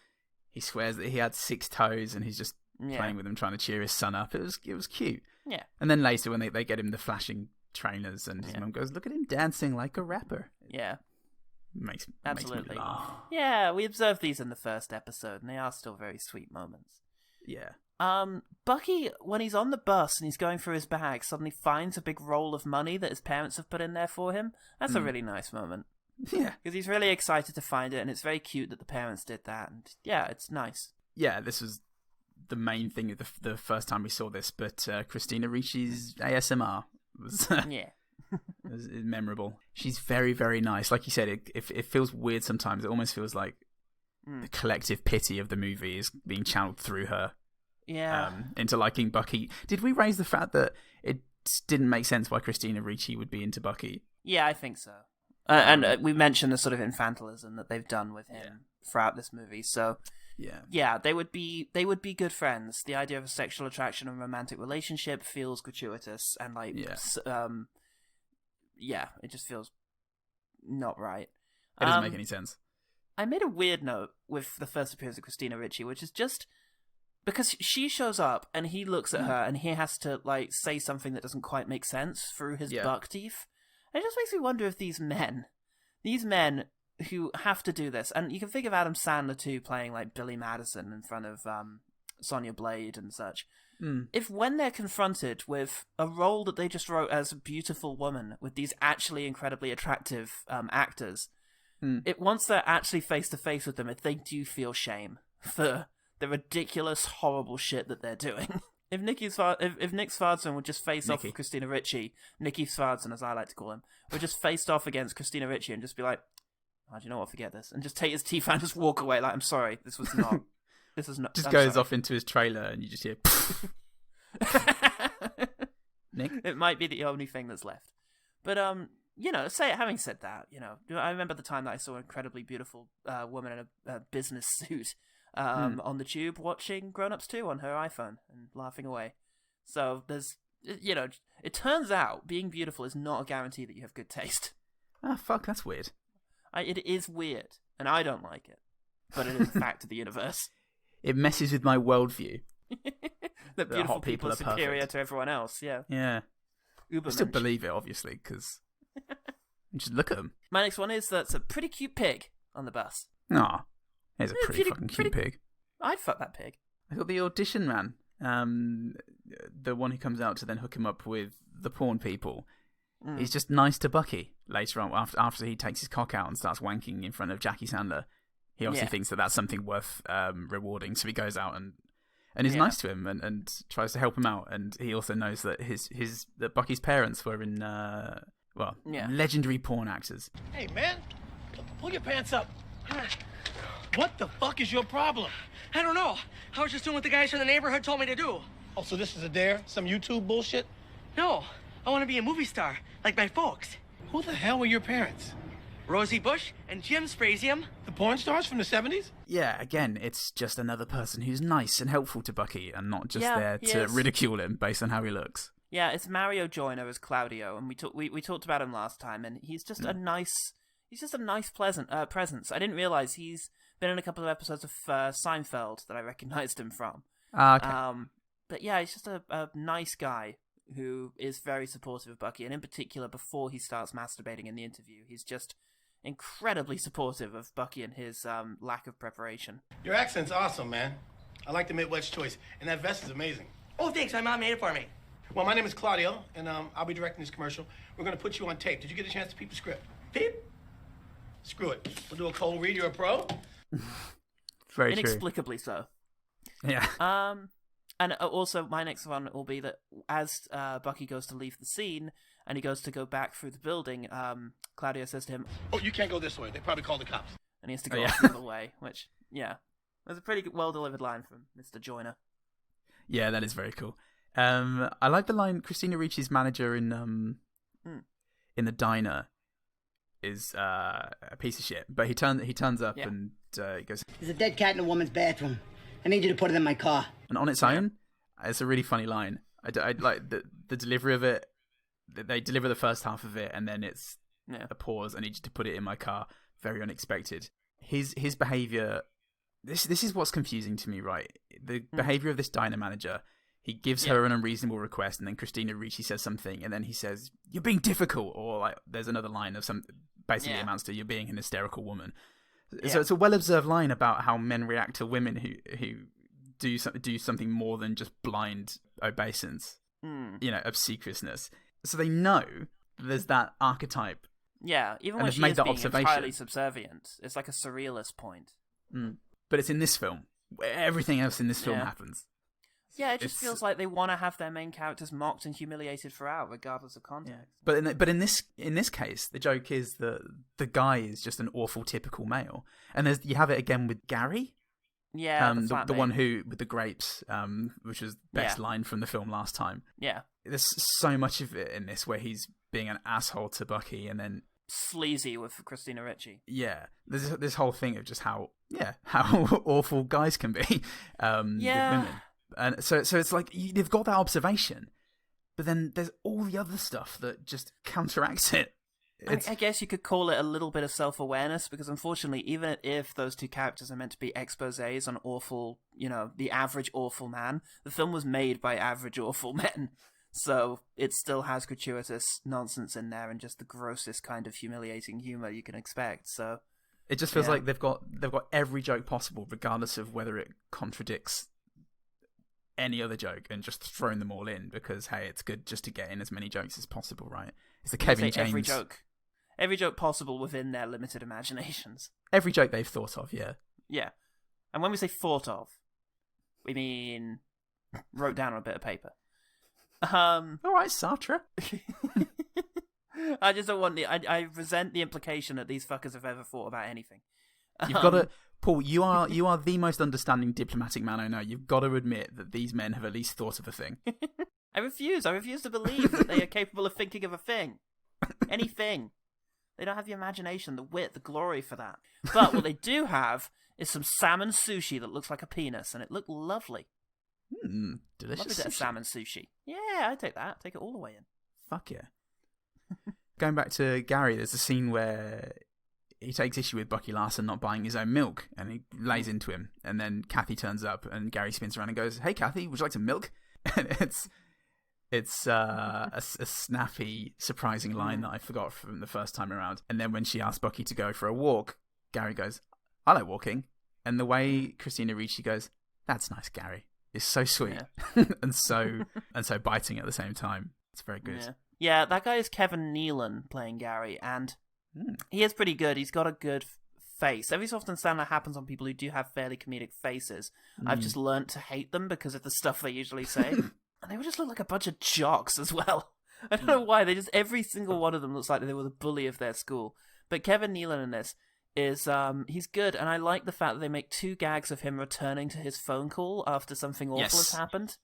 he swears that he had 6 toes, and he's just playing with them, trying to cheer his son up. It was cute. Yeah. And then later, when they get him the flashing trainers, and his mum goes, "Look at him dancing like a rapper." Yeah. Makes me laugh. Yeah, we observed these in the first episode, and they are still very sweet moments. Yeah. Bucky, when he's on the bus and he's going through his bag, suddenly finds a big roll of money that his parents have put in there for him. That's a really nice moment. Yeah. Because he's really excited to find it, and it's very cute that the parents did that, and yeah, it's nice. Yeah, this was the main thing of the first time we saw this, but Christina Ricci's ASMR was... is memorable. She's very, very nice. Like you said, it feels weird sometimes. It almost feels like the collective pity of the movie is being channeled through her. Yeah. Into liking Bucky. Did we raise the fact that it didn't make sense why Christina Ricci would be into Bucky? Yeah, I think so. And we mentioned the sort of infantilism that they've done with him throughout this movie. So yeah, they would be good friends. The idea of a sexual attraction and romantic relationship feels gratuitous and like it just feels not right. It doesn't make any sense. I made a weird note with the first appearance of Christina Ricci, which is just because she shows up and he looks at her and he has to like say something that doesn't quite make sense through his buck teeth. And it just makes me wonder if these men who have to do this, and you can think of Adam Sandler too playing like Billy Madison in front of Sonya Blade and such. If when they're confronted with a role that they just wrote as a beautiful woman with these actually incredibly attractive actors, once they're actually face to face with them, if they do feel shame for the ridiculous, horrible shit that they're doing. If Nick Svardsson would just face off with Christina Ricci, Nicky Svardsson as I like to call him, would just face off against Christina Ricci and just be like, "Oh, do you know what? Forget this," and just take his teeth out and just walk away. Like, I'm sorry, this is not. Just goes off into his trailer and you just hear. Nick, it might be the only thing that's left, but having said that, I remember the time that I saw an incredibly beautiful woman in a business suit on the tube watching Grown Ups 2 on her iPhone and laughing away. So there's, it turns out being beautiful is not a guarantee that you have good taste. Ah, fuck, that's weird. It is weird, and I don't like it, but it is a fact of the universe. It messes with my worldview. That beautiful hot people are are superior perfect to everyone else, yeah. Yeah. Ubermensch. I still believe it, obviously, because just look at them. My next one is that's a pretty cute pig on the bus. Aw, he's a pretty fucking cute pig. I'd fuck that pig. I got the audition man, the one who comes out to then hook him up with the porn people. He's just nice to Bucky later on, after he takes his cock out and starts wanking in front of Jackie Sandler. He obviously thinks that that's something worth rewarding, so he goes out and is nice to him and tries to help him out. And he also knows that that Bucky's parents were in legendary porn actors. Hey man, pull your pants up. What the fuck is your problem? I don't know. I was just doing what the guys from the neighborhood told me to do. Oh, so this is a dare? Some YouTube bullshit? No, I want to be a movie star, like my folks. Who the hell were your parents? Rosie Bush and Jim Sprasium. The porn stars from the 70s? Yeah, again, it's just another person who's nice and helpful to Bucky and not just there to ridicule him based on how he looks. Yeah, it's Mario Joyner as Claudio, and we talked about him last time, and he's just a nice pleasant presence. I didn't realize he's been in a couple of episodes of Seinfeld that I recognized him from. Okay. But yeah, he's just a nice guy who is very supportive of Bucky, and in particular, before he starts masturbating in the interview, he's just incredibly supportive of Bucky and his lack of preparation. Your accent's awesome, man. I like the Midwest choice, and that vest is amazing. Oh, thanks. My mom made it for me. Well, my name is Claudio, and I'll be directing this commercial. We're going to put you on tape. Did you get a chance to peep the script? Peep? Screw it. We'll do a cold read. You're a pro. Very Inexplicably so. Yeah. And also, my next one will be that as Bucky goes to leave the scene and he goes to go back through the building, Claudio says to him, "Oh, you can't go this way. They probably call the cops." And he has to go off the other way, which, was a pretty well-delivered line from Mr. Joyner. Yeah, that is very cool. I like the line Christina Ricci's manager in the diner is a piece of shit, but he turns up and he goes, "There's a dead cat in a woman's bathroom. I need you to put it in my car." And on its own, it's a really funny line. I like the delivery of it. They deliver the first half of it, and then it's a pause. I need you to put it in my car. Very unexpected. His behavior. This is what's confusing to me, right? The behavior of this diner manager. He gives her an unreasonable request, and then Christina Ricci says something, and then he says, "You're being difficult," or like there's another line of some basically amounts to "You're being an hysterical woman." So it's a well-observed line about how men react to women who do something more than just blind obeisance, obsequiousness. So they know there's that archetype. Yeah, even when she is being entirely subservient, it's like a surrealist point. But it's in this film, where everything else in this film happens. Yeah, it just feels like they want to have their main characters mocked and humiliated throughout, regardless of context. Yeah. But in this case, the joke is that the guy is just an awful typical male, and you have it again with Gary. Yeah, the one who with the grapes, which was best line from the film last time. Yeah, there's so much of it in this where he's being an asshole to Bucky, and then sleazy with Christina Ricci. Yeah, there's this whole thing of just how awful guys can be with women. And so it's like they've got that observation, but then there's all the other stuff that just counteracts it. I guess you could call it a little bit of self-awareness, because unfortunately, even if those two characters are meant to be exposés on awful, the average awful man, the film was made by average awful men. So it still has gratuitous nonsense in there and just the grossest kind of humiliating humor you can expect. So it just feels like they've got every joke possible, regardless of whether it contradicts any other joke, and just thrown them all in because, hey, it's good just to get in as many jokes as possible, right? It's the Kevin James... Every joke possible within their limited imaginations. Every joke they've thought of, yeah. Yeah. And when we say thought of, we mean wrote down on a bit of paper. All right, Sartre. I just don't want I resent the implication that these fuckers have ever thought about anything. You've got to... Paul, you are the most understanding diplomatic man I know. You've got to admit that these men have at least thought of a thing. I refuse to believe that they are capable of thinking of a thing. Anything. They don't have the imagination, the wit, the glory for that. But what they do have is some salmon sushi that looks like a penis, and it looked lovely. Delicious. Lovely bit of salmon sushi. Yeah, I'd take that. Take it all the way in. Fuck yeah. Going back to Gary, there's a scene where he takes issue with Bucky Larson not buying his own milk, and he lays into him, and then Kathy turns up, and Gary spins around and goes, "Hey Kathy, would you like some milk?" And it's a snappy, surprising line that I forgot from the first time around. And then when she asks Bucky to go for a walk, Gary goes, "I like walking." And the way Christina Ricci goes, "That's nice, Gary," is so sweet. Yeah. and so biting at the same time. It's very good. Yeah, that guy is Kevin Nealon playing Gary, and he is pretty good. He's got a good face. Every so often that happens on people who do have fairly comedic faces. I've just learnt to hate them because of the stuff they usually say. And they would just look like a bunch of jocks as well. I don't know why. Every single one of them looks like they were the bully of their school. But Kevin Nealon in this is, he's good. And I like the fact that they make 2 gags of him returning to his phone call after something awful has happened.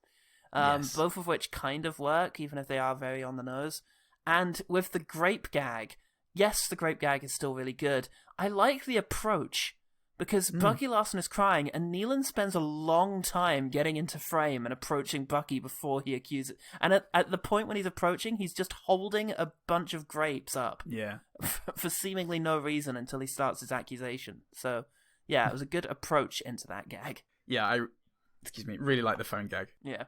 Both of which kind of work, even if they are very on the nose. And with the grape gag, yes, the grape gag is still really good. I like the approach. Because Bucky Larson is crying, and Nealon spends a long time getting into frame and approaching Bucky before he accuses... And at the point when he's approaching, he's just holding a bunch of grapes up. Yeah. For seemingly no reason until he starts his accusation. So, yeah, it was a good approach into that gag. Yeah, I really like the phone gag. Yeah.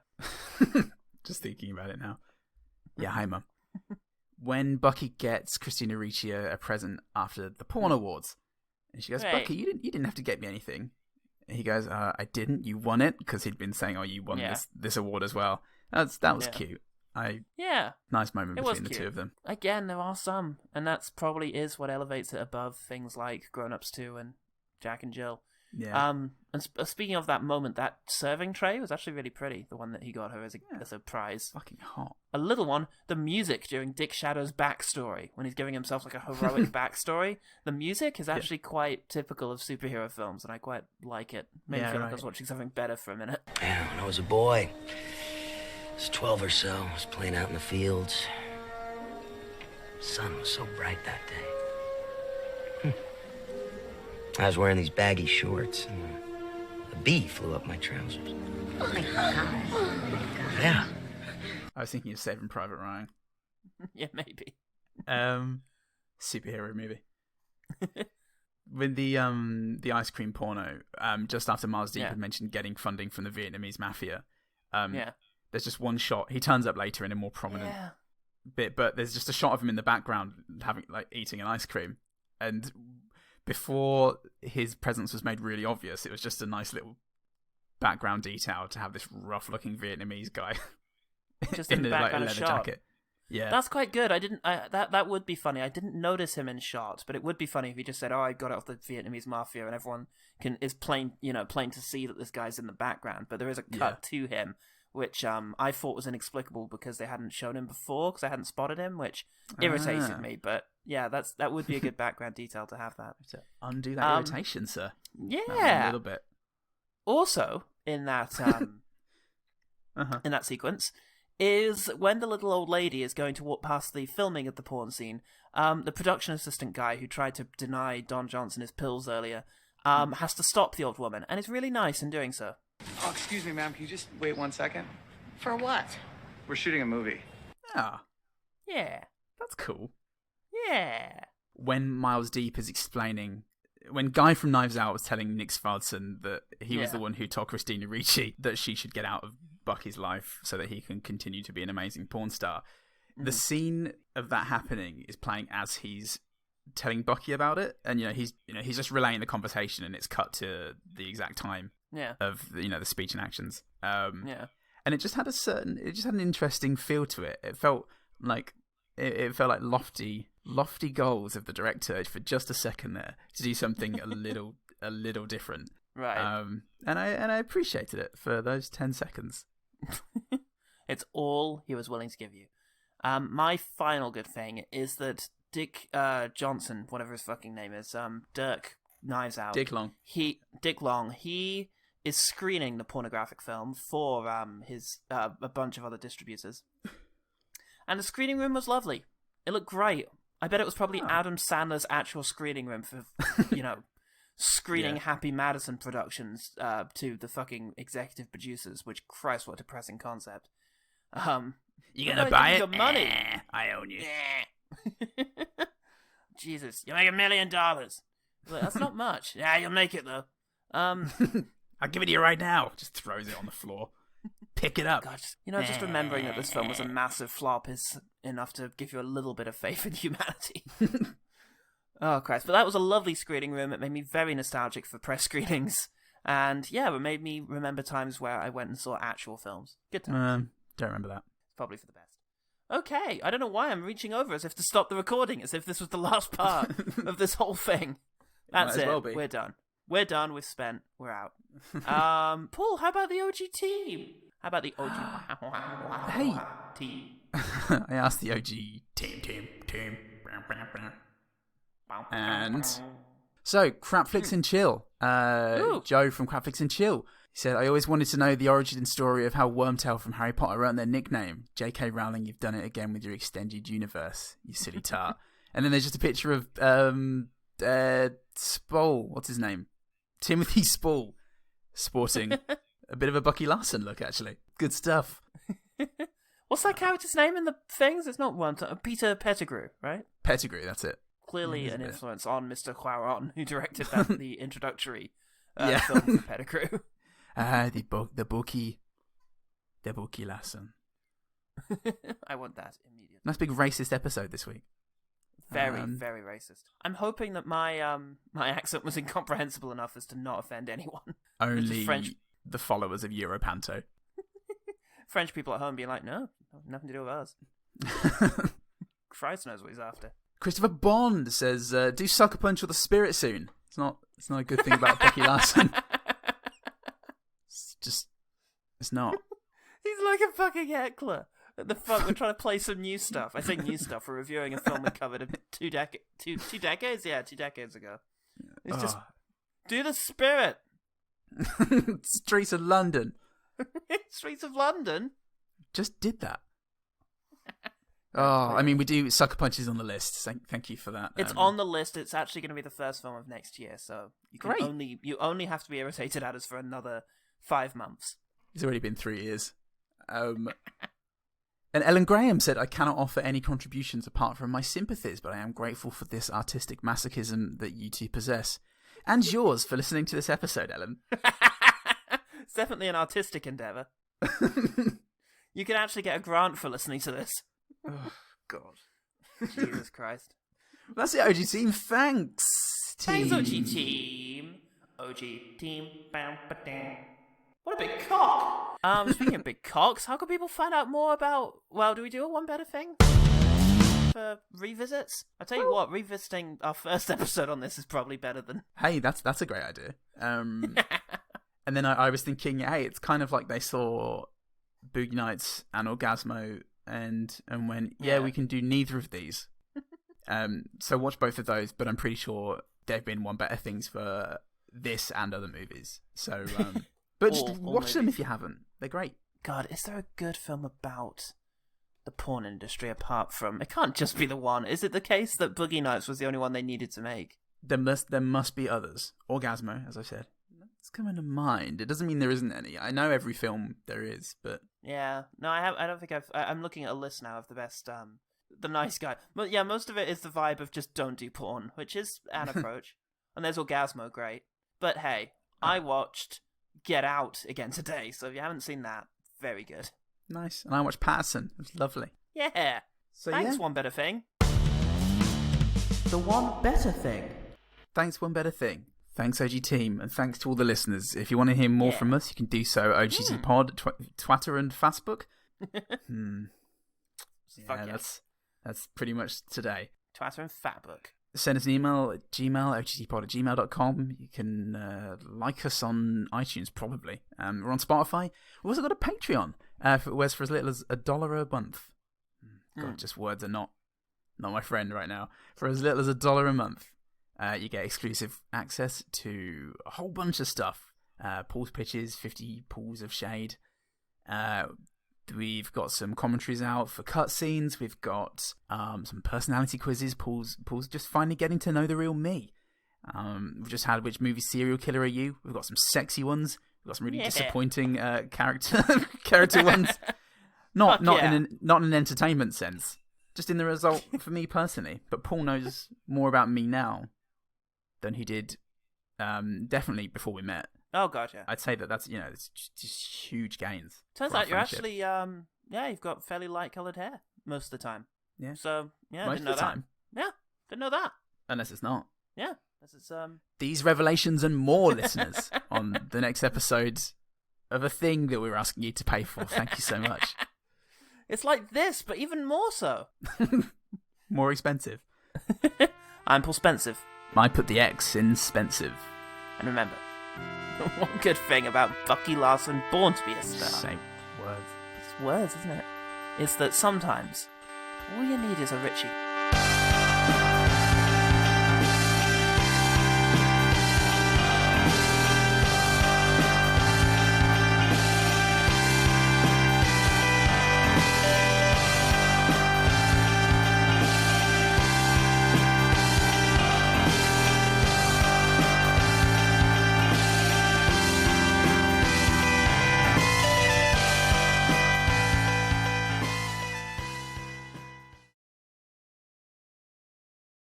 Just thinking about it now. Yeah, hi, Mum. When Bucky gets Christina Ricci a present after the Porn Awards... And she goes, Right. "Bucky, you didn't have to get me anything." And he goes, "I didn't. You won it," because he'd been saying, "Oh, you won this award as well." That was cute. Nice moment between the two of them. Again, there are some, and that's probably is what elevates it above things like Grown Ups 2 and Jack and Jill. Yeah. And speaking of that moment, that serving tray was actually really pretty. The one that he got her as a prize. Fucking hot. A little one. The music during Dick Shadow's backstory, when he's giving himself like a heroic backstory, the music is actually quite typical of superhero films, and I quite like it. Made me feel like I was watching something better for a minute. Yeah, when I was a boy, I was 12 or so, I was playing out in the fields. The sun was so bright that day. I was wearing these baggy shorts, and a bee flew up my trousers. Oh my God. Yeah. I was thinking of Saving Private Ryan. Yeah, maybe. Superhero movie. With the ice cream porno, just after Mars Deep had mentioned getting funding from the Vietnamese mafia, there's just one shot. He turns up later in a more prominent bit, but there's just a shot of him in the background eating an ice cream, and before his presence was made really obvious, it was just a nice little background detail to have this rough-looking Vietnamese guy just in the background a leather shot. jacket. Yeah, that's quite good. That would be funny. I didn't notice him in shot, but it would be funny if he just said, "Oh, I got it off the Vietnamese mafia," and everyone is plain to see that this guy's in the background. But there is a cut to him, which I thought was inexplicable because they hadn't shown him before, because I hadn't spotted him, which irritated me. But yeah, that would be a good background detail to have that. To undo that irritation, sir. Yeah, a little bit. Also, in that in that sequence, is when the little old lady is going to walk past the filming of the porn scene, the production assistant guy who tried to deny Don Johnson his pills earlier has to stop the old woman, and it's really nice in doing so. Oh, excuse me, ma'am. Can you just wait 1 second? For what? We're shooting a movie. Ah. Yeah. That's cool. Yeah. When Miles Deep is explaining, when Guy from Knives Out was telling Nick Svardson that he was the one who told Christina Ricci that she should get out of Bucky's life so that he can continue to be an amazing porn star, the scene of that happening is playing as he's telling Bucky about it, and he's just relaying the conversation, and it's cut to the exact time of the speech and actions. And it just had an interesting feel to it. It felt like lofty goals of the director for just a second there to do something a little different. Right. And I appreciated it for those 10 seconds. It's all he was willing to give you. My final good thing is that Dick Johnson, whatever his fucking name is, Dirk Knives Out. Dick Long. He is screening the pornographic film for his a bunch of other distributors. And the screening room was lovely. It looked great. I bet it was probably Adam Sandler's actual screening room for, screening Happy Maddison productions to the fucking executive producers, which, Christ, what a depressing concept. You gonna buy it? Your money. I own you. Jesus, you make $1 million. That's not much. Yeah, you'll make it, though. I'll give it to you right now. Just throws it on the floor. Pick it up. God, just remembering that this film was a massive flop is enough to give you a little bit of faith in humanity. Oh, Christ. But that was a lovely screening room. It made me very nostalgic for press screenings. And, it made me remember times where I went and saw actual films. Good times. Don't remember that. Probably for the best. Okay, I don't know why I'm reaching over as if to stop the recording, as if this was the last part of this whole thing. That's it. Well, we're done. We're done. We've spent. We're out. Paul, how about the OG team? How about the OG Hey. team? I asked the OG team. And so, Crapflix and Chill. Joe from Crapflix and Chill. He said, I always wanted to know the origin story of how Wormtail from Harry Potter earned their nickname. J.K. Rowling, you've done it again with your extended universe, you silly tart. And then there's just a picture of Spall. What's his name? Timothy Spall. Sporting a bit of a Bucky Larson look, actually. Good stuff. What's that character's name in the things? It's not Wormtail. Peter Pettigrew, right? Pettigrew, that's it. Clearly an influence on Mr. Quaron, who directed the introductory film for Pettigrew. The Bucky Larson. I want that immediately. Nice big racist episode this week. Very, very racist. I'm hoping that my my accent was incomprehensible enough as to not offend anyone. Only the followers of Europanto. French people at home being like, no, nothing to do with us. Christ knows what he's after. Christopher Bond says, do Sucker Punch or The Spirit soon. It's not a good thing about Bucky Larson. It's not. He's like a fucking heckler. The fuck, we're trying to play some new stuff. I say new stuff. We're reviewing a film we covered two decades? Yeah, 2 decades ago. It's just, do The Spirit. Streets of London. Streets of London? Just did that. I mean, we do Sucker Punch is on the list. Thank you for that. It's on the list. It's actually going to be the first film of next year, so you only have to be irritated at us for another 5 months. It's already been 3 years. And Ellen Graham said, I cannot offer any contributions apart from my sympathies, but I am grateful for this artistic masochism that you two possess. And yours for listening to this episode, Ellen. It's definitely an artistic endeavour. You can actually get a grant for listening to this. Oh, God. Jesus Christ. That's it, OG team. Thanks, team. Thanks, OG team. OG team. What a big cock. Speaking of big cocks, how can people find out more about... Well, do we do a One Better Thing for revisits? I'll tell you what, revisiting our first episode on this is probably better than... Hey, that's a great idea. And then I was thinking, hey, it's kind of like they saw Boogie Nights and Orgasmo and went, we can do neither of these. So watch both of those, but I'm pretty sure they've been One Better Things for this and other movies. So, but just watch them if you haven't. They're great. God, is there a good film about the porn industry apart from... It can't just be the one. Is it the case that Boogie Nights was the only one they needed to make? There must be others. Orgasmo, as I said. It's coming to mind. It doesn't mean there isn't any. I know every film there is, but... Yeah. No, I don't think I'm looking at a list now of the the nice guy. But yeah, most of it is the vibe of just don't do porn, which is an approach. And there's Orgasmo, great. But hey, I watched Get Out again today, so if you haven't seen that, very good. Nice. And I watched Patterson. It was lovely. Yeah. So Thanks, yeah. One Better Thing. The One Better Thing. Thanks, One Better Thing. Thanks, OG Team, and thanks to all the listeners. If you want to hear more from us, you can do so OGT Pod, Twitter and Facebook. That's pretty much today. Twitter and Fatbook. Send us an email at ogtpod@gmail.com. You can like us on iTunes, probably. We're on Spotify. We've also got a Patreon, for as little as $1 a month. God, just words are not my friend right now. For as little as $1 a month. You get exclusive access to a whole bunch of stuff. Pools pitches, 50 pools of shade. We've got some commentaries out for cutscenes. We've got some personality quizzes. Pools just finally getting to know the real me. We've just had Which Movie Serial Killer Are You? We've got some sexy ones. We've got some really disappointing character ones. Not in an entertainment sense. Just in the result for me personally. But Paul knows more about me now than he did definitely before we met. Oh, gotcha. I'd say that's, it's just huge gains. Turns out you're actually, you've got fairly light-coloured hair most of the time. Yeah. So, yeah, most didn't know of the time. Yeah, didn't know that. Unless it's not. Yeah, unless it's, These revelations and more, listeners, on the next episode of a thing that we're asking you to pay for. Thank you so much. It's like this, but even more so. More expensive. I'm Paul Spencer. I put the X in Spensive. And remember, the one good thing about Bucky Larson, born to be a star. Same words. It's words, isn't it? Is that sometimes all you need is a Richie.